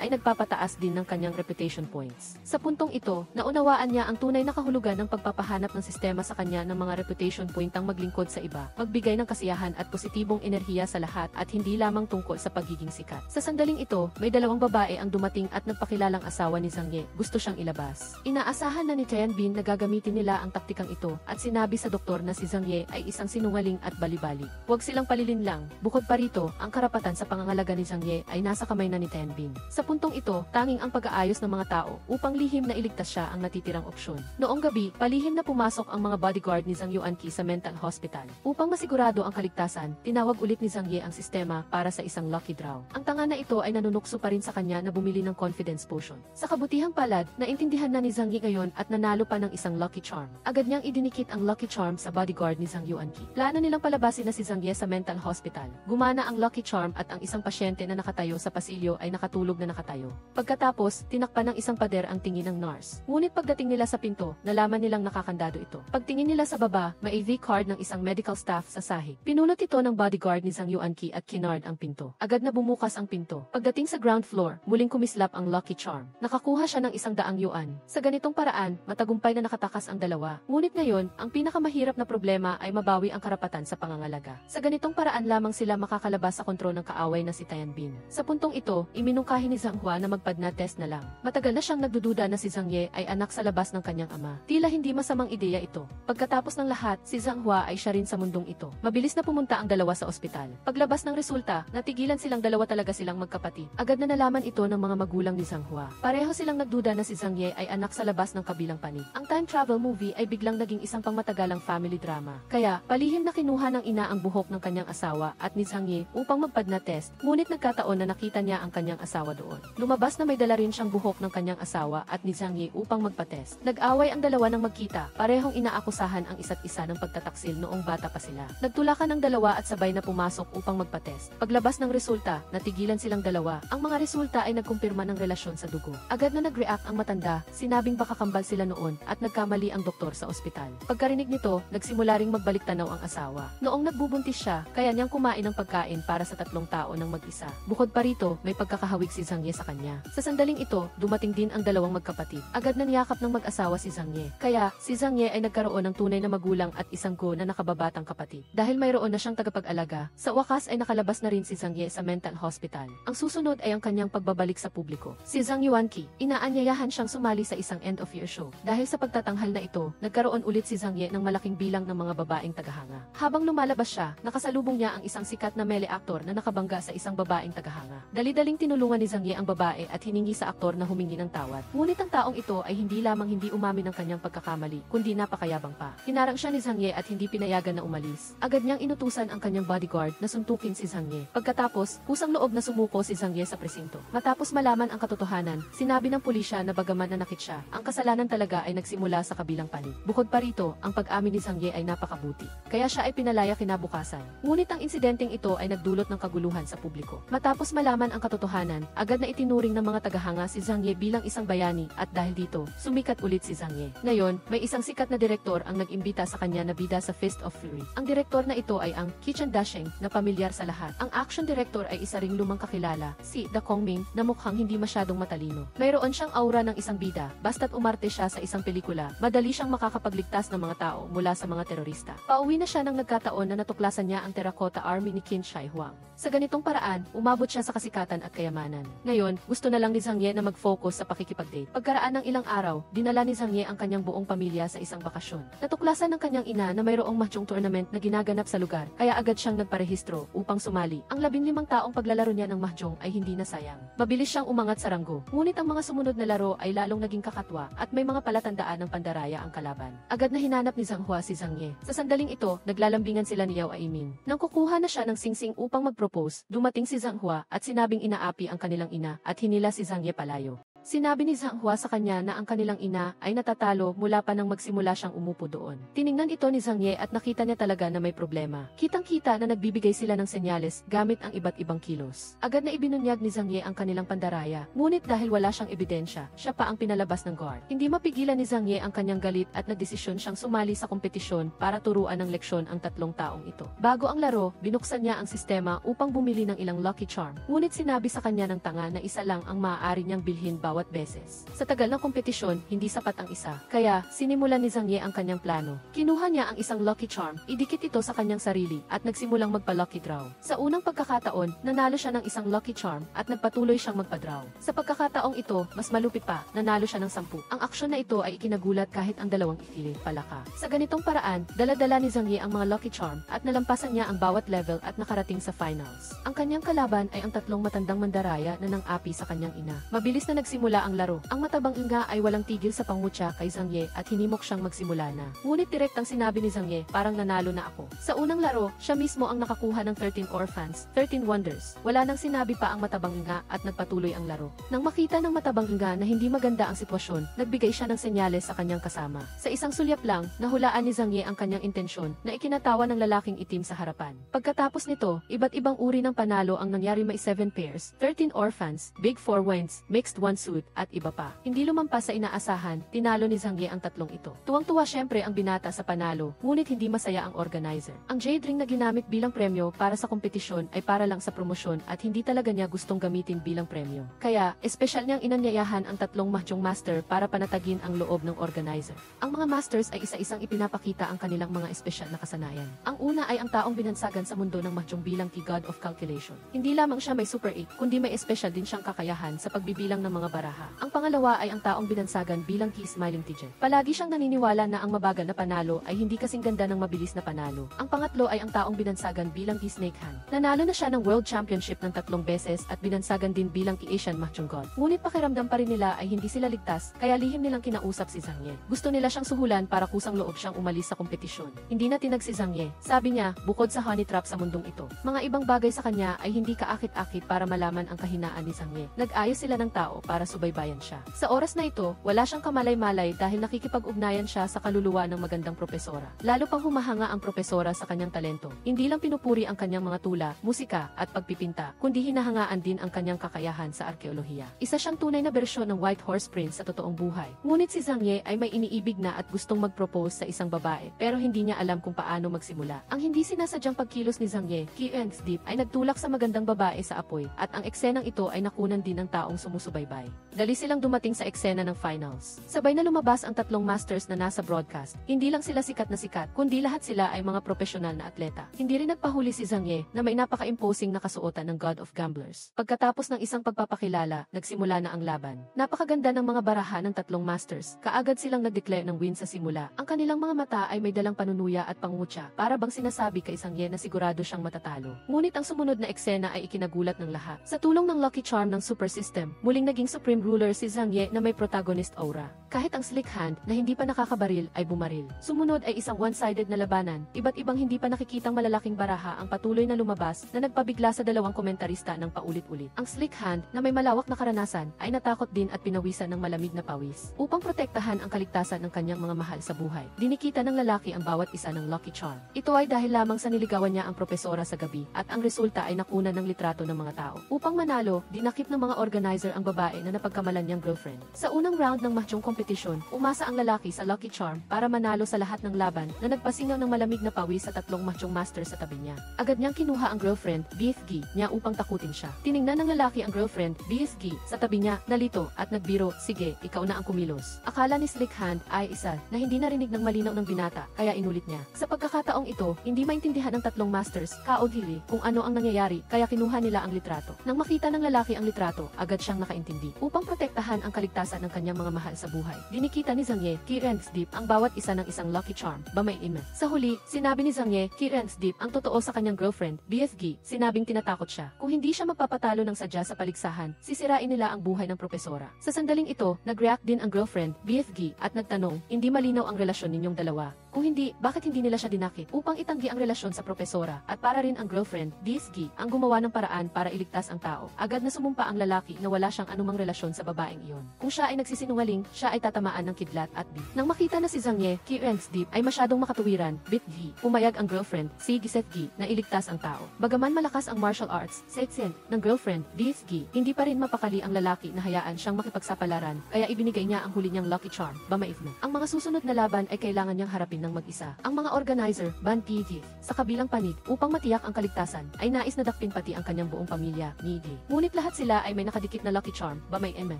A: ay nagpapataas din ng kanyang reputation points. Sa puntong ito, naunawaan niya ang tunay na kahulugan ng pagpapahanap ng sistema sa kanya ng mga reputation point ang maglingkod sa iba, magbigay ng kasiyahan at positibong enerhiya sa lahat at hindi lamang tungkol sa pagiging sikat. Sa sandaling ito, may dalawang babae ang dumating at nagpakilalang asawa ni Zhang Ye. Gusto siyang ilabas. Inaasahan na ni Tianbin na gagamitin nila ang taktikang ito at sinabi sa doktor na si Zhang Ye ay isang sinungaling at bali-bali. Huwag silang palilinlang. Bukod pa rito, ang karapatan sa pangangalaga ni Zhang Ye ay nasa kamay na ni Tianbin. Sa puntong ito, tanging ang pag-aayos ng mga tao upang lihim na iligtas siya ang natitirang opsyon. Noong gabi, palihim na pumasok ang mga bodyguard ni Zhang Yuanqi sa mental hospital. Upang masigurado ang kaligtasan, tinawag ulit ni Zhang Ye ang sistema para sa isang lucky draw. Ang tanga na ito ay nanunukso pa rin sa kanya na bumili ng confidence potion. Sa kabutihang palad, naintindihan na ni Zhang Ye ngayon at nanalo pa ng isang lucky charm. Agad niyang idinikit ang lucky charm sa bodyguard ni Zhang Yuanqi. Plano nilang palabasin na si Zhang Ye sa mental hospital. Gumana ang lucky charm at ang isang pasyente na nakatayo sa pasilyo ay nakatulog na nakatayo. Pagkatapos, tinakpan ng isang pader ang tingin ng nurse. Ngunit pagdating nila sa pinto, nalaman nilang nakakandado ito. Pagtingin nila sa baba, may AV card ng isang medical staff sa sahig. Pinulot ito ng bodyguard ni Zhang Yuanqi at kinard ang pinto. Agad na bumukas ang pinto. Pagdating sa ground floor, muling kumislap ang lucky charm. Nakakuha siya ng 100 yuan. Sa ganitong paraan, matagumpay na nakatakas ang dalawa dalawa. Ngunit ngayon, ang pinakamahirap na problema ay mabawi ang karapatan sa pangangalaga. Sa ganitong paraan lamang sila makakalabas sa kontrol ng kaaway na si Tianbin. Sa puntong ito, iminungkahi ni Zhang Hua na magpadna test na lang. Matagal na siyang nagdududa na si Zhang Ye ay anak sa labas ng kanyang ama. Tila hindi masamang ideya ito. Pagkatapos ng lahat, si Zhang Hua ay siya rin sa mundong ito. Mabilis na pumunta ang dalawa sa ospital. Paglabas ng resulta, natigilan silang dalawa talaga silang magkapatid. Agad na nalaman ito ng mga magulang ni Zhang Hua. Pareho silang nagduda na si Zhang Ye ay anak sa labas ng kabilang panig. Ang time travel movie ay biglang naging isang pangmatagalang family drama. Kaya, palihim na kinuha ng ina ang buhok ng kanyang asawa at ni Zhang Ye upang magpadna test, ngunit nagkataon na nakita niya ang kanyang asawa doon. Lumabas na may dala rin siyang buhok ng kanyang asawa at ni Zhang Ye upang magpatest. Nag-away ang dalawa nang magkita, parehong inaakusahan ang isa't isa ng pagtataksil noong bata pa sila. Nagtulakan ang dalawa at sabay na pumasok upang magpatest. Paglabas ng resulta, natigilan silang dalawa. Ang mga resulta ay nagkumpirma ng relasyon sa dugo. Agad na nag-react ang matanda, sinabing baka kambal sila noon at nagkamali ang doktor sa ospital. Pagkarinig nito, nagsimula ring magbalik tanaw ang asawa. Noong nagbubuntis siya, kaya niyang kumain ng pagkain para sa 3 tao ng mag-isa. Bukod pa rito, may pagkakahawig si Zhang Ye sa kanya. Sa sandaling ito, dumating din ang dalawang magkapatid. Agad na niyakap ng mag-asawa si Zhang Ye. Kaya, si Zhang Ye ay nagkaroon ng tunay na magulang at isang go na nakababatang kapatid. Dahil mayroon na siyang tagapag-alaga, sa wakas ay nakalabas na rin si Zhang Ye sa mental hospital. Ang susunod ay ang kanyang pagbabalik sa publiko. Si Zhang Yuanqi, inaanyayahan siyang sumali sa isang end-of-year show. Dahil sa pagtatanghal na ito, nagkaroon ulit si Zhang Ye ng malaking bilang ng mga babaeng tagahanga. Habang lumalabas siya, nakasalubong niya ang isang sikat na male actor na nakabangga sa isang babaeng tagahanga. Dali-daling tinulungan ni Zhang Ye ang babae at hiningi sa aktor na humingi ng tawad. Ngunit ang taong ito ay hindi lamang hindi umamin ng kanyang pagkakamali, kundi napakayabang pa. Hinarang siya ni Zhang Ye at hindi pinayagan na umalis. Agad niyang inutusan ang kanyang bodyguard na suntukin si Zhang Ye. Pagkatapos, kusang loob na sumuko si Zhang Ye sa presinto. Matapos malaman ang katotohanan, sinabi ng pulisya na bagaman nanakit siya, ang kasalanan talaga ay nagsimula sa kabilang panig. Bukod pa rito, ang pag-amin ni Zhang Ye ay napakabuti. Kaya siya ay pinalaya kinabukasan. Ngunit ang insidenteng ito ay nagdulot ng kaguluhan sa publiko. Matapos malaman ang katotohanan, agad na itinuring ng mga tagahanga si Zhang Ye bilang isang bayani at dahil dito, sumikat ulit si Zhang Ye. Ngayon, may isang sikat na direktor ang nag-imbita sa kanya na bida sa Fist of Fury. Ang direktor na ito ay ang Kitchen Dashing na pamilyar sa lahat. Ang action director ay isa ring lumang kakilala, si Da Kongming, na mukhang hindi masyadong matalino. Mayroon siyang aura ng isang bida, basta't umarte siya sa isang pelikula, madali siyang makakapagligtas ng mga tao mula sa mga terorista. Pauwi na siya nang nagkataon na natuklasan niya ang Terracotta Army ni Qin Shi Huang. Sa ganitong paraan, umabot siya sa kasikatan at kayamanan. Ngayon, gusto na lang ni Zhang Ye na mag-focus sa pakikipag-date. Pagkaraan ng ilang araw, dinala ni Zhang Ye ang kanyang buong pamilya sa isang bakasyon. Natuklasan ng kanyang ina na mayroong mahjong tournament na ginaganap sa lugar, kaya agad siyang nagparehistro upang sumali. Ang 15 taong paglalaro niya ng mahjong ay hindi nasayang. Mabilis siyang umangat sa ranggo. Ngunit ang mga sumunod na laro ay lalong naging kakatwa at may mga palatandaan ng pandaraya ang kalaban. Agad na hinanap ni Zhang Hua si Zhang Ye. Sa sandaling ito, naglalambingan sila ni Yao Aimin. Nang kukuha na siya ng singsing upang mag-propose, dumating si Zhang Hua at sinabing inaapi ang kanilang ina at hinila si Zhang Ye palayo. Sinabi ni Zhang Hua sa kanya na ang kanilang ina ay natatalo mula pa nang magsimula siyang umupo doon. Tiningnan ito ni Zhang Ye at nakita niya talaga na may problema. Kitang-kita na nagbibigay sila ng senyales gamit ang iba't ibang kilos. Agad na ibinunyag ni Zhang Ye ang kanilang pandaraya, ngunit dahil wala siyang ebidensya, siya pa ang pinalabas ng guard. Hindi mapigilan ni Zhang Ye ang kanyang galit at nagdesisyon siyang sumali sa kompetisyon para turuan ng leksyon ang 3 taong ito. Bago ang laro, binuksan niya ang sistema upang bumili ng ilang Lucky Charm. Ngunit sinabi sa kanya ng tanga na isa lang ang maaari niyang bilhin bawat beses. Sa tagal ng kompetisyon, hindi sapat ang isa. Kaya, sinimulan ni Zhang Ye ang kanyang plano. Kinuha niya ang isang Lucky Charm, idikit ito sa kanyang sarili, at nagsimulang magpa-Lucky Draw. Sa unang pagkakataon, nanalo siya ng isang Lucky Charm, at nagpatuloy siyang magpa-draw. Sa pagkakataong ito, mas malupit pa, nanalo siya ng 10. Ang aksyon na ito ay ikinagulat kahit ang dalawang ikili palaka. Sa ganitong paraan, dala-dala ni Zhang Ye ang mga Lucky Charm, at nalampasan niya ang bawat level at nakarating sa finals. Ang kanyang kalaban ay ang 3 matandang mandaraya na nang-api sa kanyang ina. Mabilis na nagsimula ang laro. Ang matabang inga ay walang tigil sa pangmutya kay Zhang Ye at hinimok siyang magsimula na. Ngunit direktang sinabi ni Zhang Ye, parang nanalo na ako. Sa unang laro, siya mismo ang nakakuha ng 13 orphans, 13 wonders. Wala nang sinabi pa ang matabang inga at nagpatuloy ang laro. Nang makita ng matabang inga na hindi maganda ang sitwasyon, nagbigay siya ng senyales sa kanyang kasama. Sa isang sulyap lang, nahulaan ni Zhang Ye ang kanyang intensyon na ikinatawa ng lalaking itim sa harapan. Pagkatapos nito, iba't ibang uri ng panalo ang nangyari, may 7 pairs, 13 orphans, big 4 wins, mixed 1 suit, Food, at iba pa. Hindi lumampas sa inaasahan, tinalo ni Zhang Ye ang tatlong ito. Tuwang-tuwa syempre ang binata sa panalo, ngunit hindi masaya ang organizer. Ang jade ring na ginamit bilang premyo para sa kompetisyon ay para lang sa promosyon at hindi talaga niya gustong gamitin bilang premyo. Kaya, espesyal niyang inanyayahan ang tatlong mahjong master para panatagin ang loob ng organizer. Ang mga masters ay isa-isang ipinapakita ang kanilang mga espesyal na kasanayan. Ang una ay ang taong binansagan sa mundo ng mahjong bilang Key God of Calculation. Hindi lamang siya may Super 8, kundi may espesyal din siyang kakayahan sa pagbibilang ng mga baraha. Ang pangalawa ay ang taong binansagan bilang Key Smiling Tijen. Palagi siyang naniniwala na ang mabagal na panalo ay hindi kasing ganda ng mabilis na panalo. Ang pangatlo ay ang taong binansagan bilang Key Snake Hand. Nanalo na siya ng World Championship ng 3 beses at binansagan din bilang Key Asian Mahjong God. Ngunit pakiramdam pa rin nila ay hindi sila ligtas, kaya lihim nilang kinausap si Zhang Ye. Gusto nila siyang suhulan para kusang loob siyang umalis sa kompetisyon. Hindi na tinag si Zhang Ye. Sabi niya, bukod sa honey trap sa mundong ito, mga ibang bagay sa kanya ay hindi kaakit-akit para malaman ang kahinaan ni Zhang Ye. Nag-ayos sila ng tao para subaybayan siya. Sa oras na ito, wala siyang kamalay-malay dahil nakikipag-ugnayan siya sa kaluluwa ng magandang propesora. Lalo pang humahanga ang propesora sa kanyang talento. Hindi lang pinupuri ang kanyang mga tula, musika, at pagpipinta, kundi hinahangaan din ang kanyang kakayahan sa arkeolohiya. Isa siyang tunay na bersyon ng White Horse Prince sa totoong buhay. Ngunit si Zhang Ye ay may iniibig na at gustong mag-propose sa isang babae, pero hindi niya alam kung paano magsimula. Ang hindi sinasadyang pagkilos ni Zhang Ye, Key Ends Deep, ay nagtulak sa magandang babae sa apoy, at ang eksenang ito ay nakunan din ng taong sumusubaybay. Dali silang dumating sa eksena ng finals. Sabay na lumabas ang tatlong masters na nasa broadcast. Hindi lang sila sikat na sikat, kundi lahat sila ay mga profesional na atleta. Hindi rin nagpahuli si Zhang Ye na may napaka-imposing na kasuotan ng God of Gamblers. Pagkatapos ng isang pagpapakilala, nagsimula na ang laban. Napakaganda ng mga baraha ng tatlong masters. Kaagad silang nag-declare ng win sa simula. Ang kanilang mga mata ay may dalang panunuya at pangutya, para bang sinasabi kay Zhang Ye na sigurado siyang matatalo. Ngunit ang sumunod na eksena ay ikinagulat ng lahat. Sa tulong ng Lucky Charm ng Super System, muling naging supreme ruler si Zhang Ye na may protagonist aura. Kahit ang slick hand na hindi pa nakakabaril ay bumaril. Sumunod ay isang one-sided na labanan. Iba't ibang hindi pa nakikitang malalaking baraha ang patuloy na lumabas na nagpabigla sa dalawang komentarista ng paulit-ulit. Ang slick hand na may malawak na karanasan ay natakot din at pinawisan ng malamig na pawis. Upang protektahan ang kaligtasan ng kanyang mga mahal sa buhay, dinikita ng lalaki ang bawat isa ng Lucky Charm. Ito ay dahil lamang sa niligawan niya ang propesora sa gabi at ang resulta ay nakunan ng litrato ng mga tao. Upang manalo, dinakip ng mga organizer ang babae na napagkamalan niyang girlfriend. Sa unang round ng mahjong kompetisyon, umasa ang lalaki sa Lucky Charm para manalo sa lahat ng laban na nagpasingaw ng malamig na pawis sa tatlong mahjong master sa tabi niya. Agad niyang kinuha ang girlfriend, BFG, niya upang takutin siya. Tiningnan ng lalaki ang girlfriend, BFG, sa tabi niya, nalito at nagbiro, sige, ikaw na ang kumilos. Akala ni Slick Hand ay isa na hindi narinig ng malinaw ng binata, kaya inulit niya. Sa pagkakataong ito, hindi maintindihan ng tatlong masters, kaodili, kung ano ang nangyayari, kaya kinuha nila ang litrato. Nang makita ng lalaki ang litrato, agad siyang nakaintindi. Upang protektahan ang kaligtasan ng kanyang mga mahal sa buhay, dinikita ni Zhang Ye, Key Ends Deep, ang bawat isa ng isang Lucky Charm, bamay ime. Sa huli, sinabi ni Zhang Ye, Key Ends Deep, ang totoo sa kanyang girlfriend, BFG, sinabing tinatakot siya. Kung hindi siya magpapatalo ng sadya sa paligsahan, sisirain nila ang buhay ng propesora. Sa sandaling ito, nag-react din ang girlfriend, BFG, at nagtanong, hindi malinaw ang relasyon ninyong dalawa. Kung hindi, bakit hindi nila siya dinakip? Upang itanggi ang relasyon sa propesora, at para rin ang girlfriend, BFG, ang gumawa ng paraan para iligtas ang tao. Agad na sumumpa ang lalaki na wala siyang anumang relasyon sa babaeng iyon. Kung siya ay nagsisinungaling, siya ay tatamaan ng kidlat at bit. Nang makita na si Zhang Ye, Key Ends Deep, ay masyadong makatuwiran, BFG, pumayag ang girlfriend, si Gisefgi, na iligtas ang tao. Bagaman malakas ang martial arts, setsen, ng girlfriend, BFG, hindi pa rin mapakali ang lalaki na hayaan siyang makipagsapalaran, kaya ibinigay niya ang huli niyang Lucky Charm, bamaifna. Ang mga susunod na laban ay kailangan niyang harapin ng mag-isa. Ang mga organizer, Ban PG, sa kabilang panig, upang matiyak ang kaligtasan, ay nais na dakpin pati ang kanyang buong pamilya, Nigi. Ngunit lahat sila ay may nakadikit na Lucky Charm, bamay eme.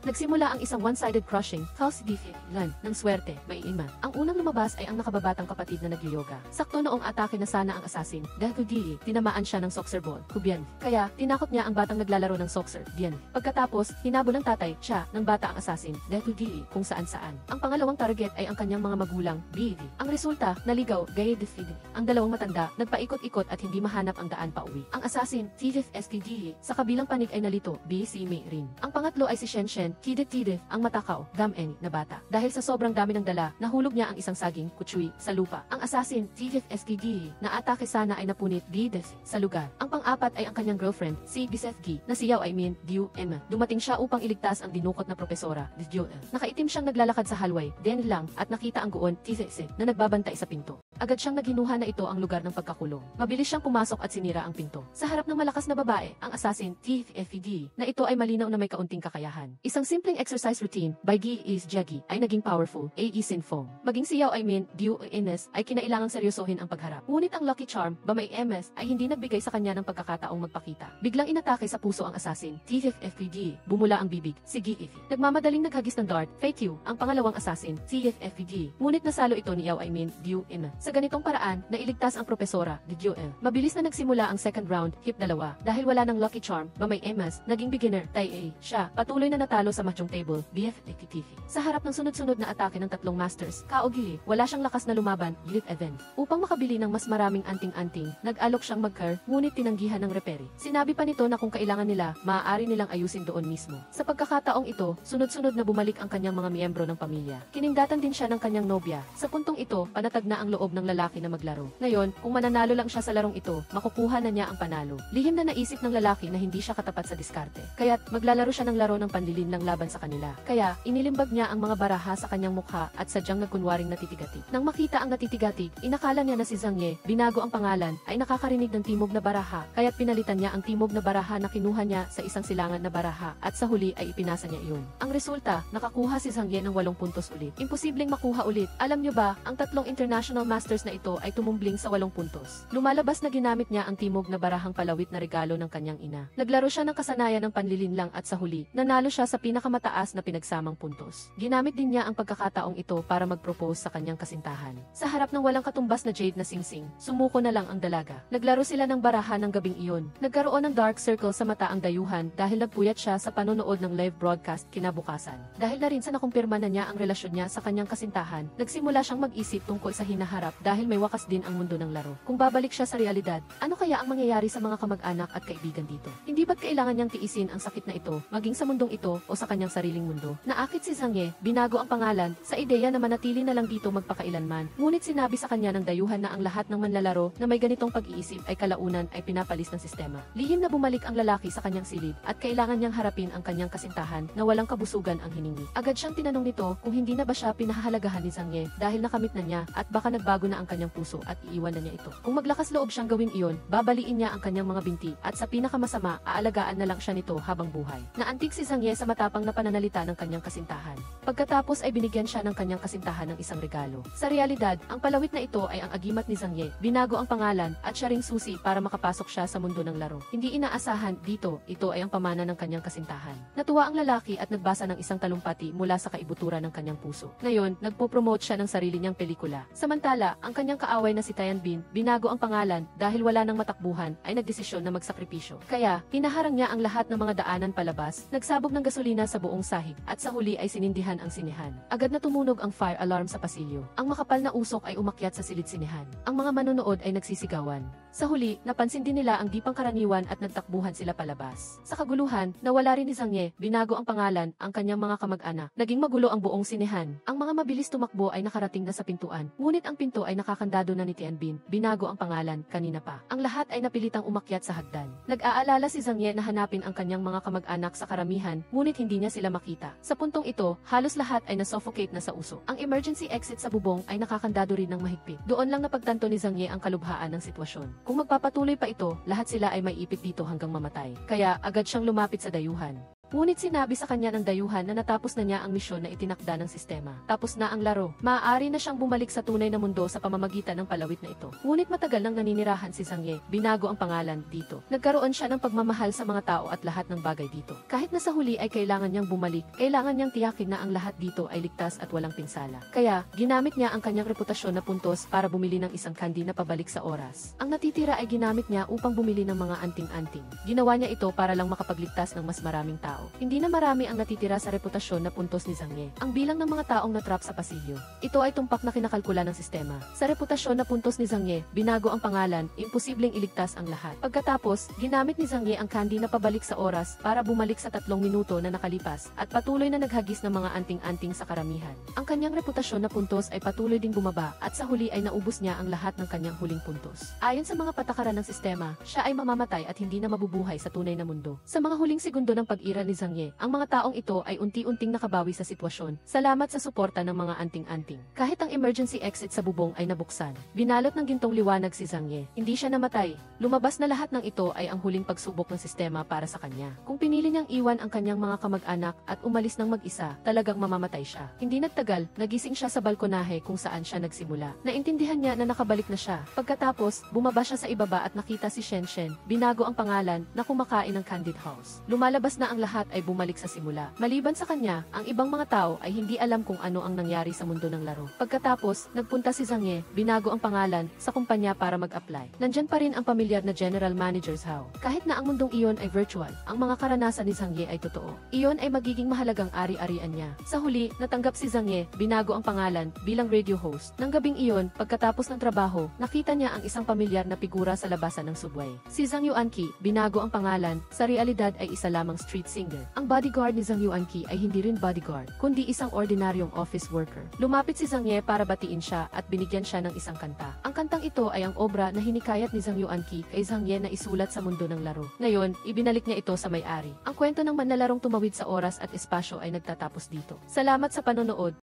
A: Nagsimula ang isang one-sided crushing, House Diffie, Lan, ng swerte, may ima. Ang unang lumabas ay ang nakababatang kapatid na nag-yoga. Sakto noong atake na sana ang assassin, dahil Dili, tinamaan siya ng soccer ball, Kubyan. Kaya, tinakot niya ang batang naglalaro ng soccer, Dian. Pagkatapos, hinabol ng tatay, siya, ng bata ang assassin, dahil Dili, kung saan-saan. Ang pangalawang target ay ang kanyang mga magulang, Bidi. Ang resulta, naligaw, Gaya Defidi. Ang dalawang matanda, nagpaikot-ikot at hindi mahanap ang daan pauwi. Ang assassin, Tidif SPD, sa kabilang panig ay nalito, BC Mei rin. Ang pangatlo ay si Shen, Tidif, ang matakaw, Dam-Eni, na bata. Dahil sa sobrang dami ng dala, nahulog niya ang isang saging, Kuchui, sa lupa. Ang assassin, Tidif SPD, na atake sana ay napunit, Bidef, sa lugar. Ang pang-apat ay ang kanyang girlfriend, si Gisefgi, na siyaw ay Min, Diu, Emma. Dumating siya upang iligtas ang dinukot na propesora, Diu. Nakaitim siyang naglalakad sa hallway, Den lang, at nakita ang guon, Tizese, na nagbabantay sa pinto. Agad siyang naghinuha na ito ang lugar ng pagkakulong. Mabilis siyang pumasok at sinira ang pinto. Sa harap ng malakas na babae, ang assassin, TFED, na ito ay malinaw na may kaunting kakayahan. Isang simpleng exercise routine by Gi-is Jaggi ay naging powerful, A.E. Sinfong. Maging si Yao Aimin, Diu Ines, ay kinailangang seryosohin ang pagharap. Ngunit ang Lucky Charm, ba may MS, ay hindi nagbigay sa kanya ng pagkakataong magpakita. Biglang inatake sa puso ang assassin, TFED, bumula ang bibig, si Gi-Ifi. Nagmamadaling naghagis ng dart, Fate Yu, ang pangalawang assassin, TFED. Ngunit nasalo ito ni Yao Aimin, Diu Ines. Sa ganitong paraan, nailigtas ang propesora, Diu. Mabilis na nagsimula ang second round, hip 2, dahil wala ng Lucky Charm, ba may MS, naging beginner, Tai A. Siya, patuloy na natalo sa matchong table, BFTV. Sa harap ng sunod-sunod na atake ng tatlong masters, Kaogi, wala siyang lakas na lumaban, Youth Event. Upang makabili ng mas maraming anting-anting, nag-alok siyang mag-car, ngunit tinanggihan ng reperi. Sinabi pa nito na kung kailangan nila, maaari nilang ayusin doon mismo. Sa pagkakataong ito, sunod-sunod na bumalik ang kanyang mga miyembro ng pamilya. Kinindatan din siya ng kanyang nobya. Sa puntong ito, panatag na ang loob ng lalaki na maglaro. Ngayon, kung mananalo lang siya sa larong ito, makukuha na niya ang panalo. Lihim na naisip ng lalaki na hindi siya katapat sa diskarte. Kaya't maglalaro siya ng laro ng panlilinlang laban sa kanila. Kaya, inilimbag niya ang mga baraha sa kanyang mukha at sadyang nagkunwaring natitigatig. Nang makita ang natitigatig, inakala niya na si Zhang Ye, binago ang pangalan, ay nakakarinig ng timog na baraha, kaya't pinalitan niya ang timog na baraha na kinuha niya sa isang silangan na baraha at sa huli ay ipinasa niya iyon. Ang resulta, nakakuha si Zhang Ye ng 8 puntos ulit. Imposibleng makuha ulit. Alam niyo ba, ang tatlong international masters na ito ay tumumbling sa 8 puntos. Lumalabas na ginamit niya ang timog na barahang palawit na regalo ng kanyang ina. Naglaro siya ng kasanayan ng panlilinlang at sa huli, nanalo siya sa pinakamataas na pinagsamang puntos. Ginamit din niya ang pagkakataong ito para mag-propose sa kanyang kasintahan. Sa harap ng walang katumbas na jade na singsing, sumuko na lang ang dalaga. Naglaro sila ng baraha ng gabing iyon. Nagkaroon ng dark circle sa mata ang dayuhan dahil nagpuyat siya sa panonood ng live broadcast kinabukasan. Dahil na rin sa nakumpirma na niya ang relasyon niya sa kanyang kasintahan, nagsimula siyang mag-isip tungkol sa hinaharap dahil may wakas din ang mundo ng laro. Kung babalik siya sa realidad, ano kaya ang mangyayari sa mga kamag-anak at kaibigan dito? Hindi ba't kailangan niyang tiisin ang sakit na ito, maging sa mundong ito o sa kanyang sariling mundo? Naakit si Zhang Ye, binago ang pangalan, sa ideya na manatili na lang dito magpakailanman. Ngunit sinabi sa kanya ng dayuhan na ang lahat ng manlalaro na may ganitong pag-iisip ay kalaunan ay pinapalis ng sistema. Lihim na bumalik ang lalaki sa kanyang silid at kailangan niyang harapin ang kanyang kasintahan na walang kabusugan ang hiningi. Agad siyang tinanong nito kung hindi na ba siya pinahahalagahan ni Zhang Ye dahil nakamit na niya at baka nagbago na ang kanyang puso at iiwan na niya ito. Kung maglakas loob siyang gawin iyon, babaliin niya ang kanyang mga binti at sa pinakamasama, aalagaan na lang siya nito habang buhay. Naantig si Zhang Ye sa matapang na pananalita ng kanyang kasintahan. Pagkatapos ay binigyan siya ng kanyang kasintahan ng isang regalo. Sa realidad, ang palawit na ito ay ang agimat ni Zhang Ye. Binago ang pangalan at siya ring susi para makapasok siya sa mundo ng laro. Hindi inaasahan dito, ito ay ang pamana ng kanyang kasintahan. Natuwa ang lalaki at nagbasa ng isang talumpati mula sa kaibuturan ng kanyang puso. Ngayon, nagpo-promote siya ng sarili niyang pelikula. Samantala, ang kanyang kaaway na si Tian Bin, binago ang pangalan dahil wala nang matakbuhan, ay nagdesisyon na magsakripisyo. Kaya, hinaharang niya ang lahat ng mga daanan palabas, nagsabog ng gasolina sa buong sahig, at sa huli ay sinindihan ang sinehan. Agad na tumunog ang fire alarm sa pasilyo. Ang makapal na usok ay umakyat sa silid sinehan. Ang mga manonood ay nagsisigawan. Sa huli, napansin din nila ang di pangkaraniwan at nagtakbuhan sila palabas. Sa kaguluhan, nawala rin ni Zhang Ye, binago ang pangalan, ang kanyang mga kamag-anak. Naging magulo ang buong sinehan. Ang mga mabilis tumakbo ay nakarating na sa pintuan. Ngunit ang pinto ay nakakandado na ni Tian Bin, binago ang pangalan, kanina pa. Ang lahat ay napilitang umakyat sa hagdan. Nag-aalala si Zhang Ye na hanapin ang kanyang mga kamag-anak sa karamihan, ngunit hindi niya sila makita. Sa puntong ito, halos lahat ay nasuffocate na sa usok. Ang emergency exit sa bubong ay nakakandado rin ng mahigpit. Doon lang napagtanto ni Zhang Ye ang kalubhaan ng sitwasyon. Kung magpapatuloy pa ito, lahat sila ay maiipit dito hanggang mamatay. Kaya agad siyang lumapit sa dayuhan. Ngunit sinabi sa kanya ng dayuhan na natapos na niya ang misyon na itinakda ng sistema. Tapos na ang laro. Maaari na siyang bumalik sa tunay na mundo sa pamamagitan ng palawit na ito. Ngunit matagal nang naninirahan si Zhang Ye. Binago ang pangalan dito. Nagkaroon siya ng pagmamahal sa mga tao at lahat ng bagay dito. Kahit na sa huli ay kailangan niyang bumalik, kailangan niyang tiyakin na ang lahat dito ay ligtas at walang pinsala. Kaya, ginamit niya ang kanyang reputasyon na puntos para bumili ng isang candy na pabalik sa oras. Ang natitira ay ginamit niya upang bumili ng mga anting-anting. Ginawa niya ito para lang makapagligtas ng mas maraming tao. Hindi na marami ang natitira sa reputasyon na puntos ni Zhang Ye. Ang bilang ng mga taong natrap sa pasilyo. Ito ay tumpak na kinakalkula ng sistema. Sa reputasyon na puntos ni Zhang Ye, binago ang pangalan, imposibleng iligtas ang lahat. Pagkatapos, ginamit ni Zhang Ye ang candy na pabalik sa oras para bumalik sa 3 minuto na nakalipas at patuloy na naghagis ng mga anting-anting sa karamihan. Ang kanyang reputasyon na puntos ay patuloy ding bumaba at sa huli ay naubos niya ang lahat ng kanyang huling puntos. Ayon sa mga patakaran ng sistema, siya ay mamamatay at hindi na mabubuhay sa tunay na mundo. Sa mga huling segundo ng pag-ira ni ni Zhang Ye. Ang mga taong ito ay unti-unting nakabawi sa sitwasyon. Salamat sa suporta ng mga anting-anting. Kahit ang emergency exit sa bubong ay nabuksan, binalot ng gintong liwanag si Zhang Ye. Hindi siya namatay. Lumabas na lahat ng ito ay ang huling pagsubok ng sistema para sa kanya. Kung pinili niyang iwan ang kanyang mga kamag-anak at umalis ng mag-isa, talagang mamamatay siya. Hindi nagtagal, nagising siya sa balkonahe kung saan siya nagsimula. Naintindihan niya na nakabalik na siya. Pagkatapos, bumaba siya sa ibaba at nakita si Shen Shen. Binago ang pangalan na kumakain ng Candid House. Lumalabas na ang lahat ay bumalik sa simula. Maliban sa kanya, ang ibang mga tao ay hindi alam kung ano ang nangyari sa mundo ng laro. Pagkatapos, nagpunta si Zhang Ye, binago ang pangalan sa kumpanya para mag-apply. Nandyan pa rin ang pamilyar na General Manager's How. Kahit na ang mundong iyon ay virtual, ang mga karanasan ni Zhang Ye ay totoo. Iyon ay magiging mahalagang ari-arian niya. Sa huli, natanggap si Zhang Ye, binago ang pangalan bilang radio host. Nang gabing iyon, pagkatapos ng trabaho, nakita niya ang isang pamilyar na figura sa labasan ng subway. Si Zhang Yuanqi, binago ang pangalan, sa realidad ay isa lamang street singer. Ang bodyguard ni Zhang Yuanqi ay hindi rin bodyguard, kundi isang ordinaryong office worker. Lumapit si Zhang Ye para batiin siya at binigyan siya ng isang kanta. Ang kantang ito ay ang obra na hinikayat ni Zhang Yuanqi kay Zhang Ye na isulat sa mundo ng laro. Ngayon, ibinalik niya ito sa may-ari. Ang kwento ng manlalarong tumawid sa oras at espasyo ay nagtatapos dito. Salamat sa panonood.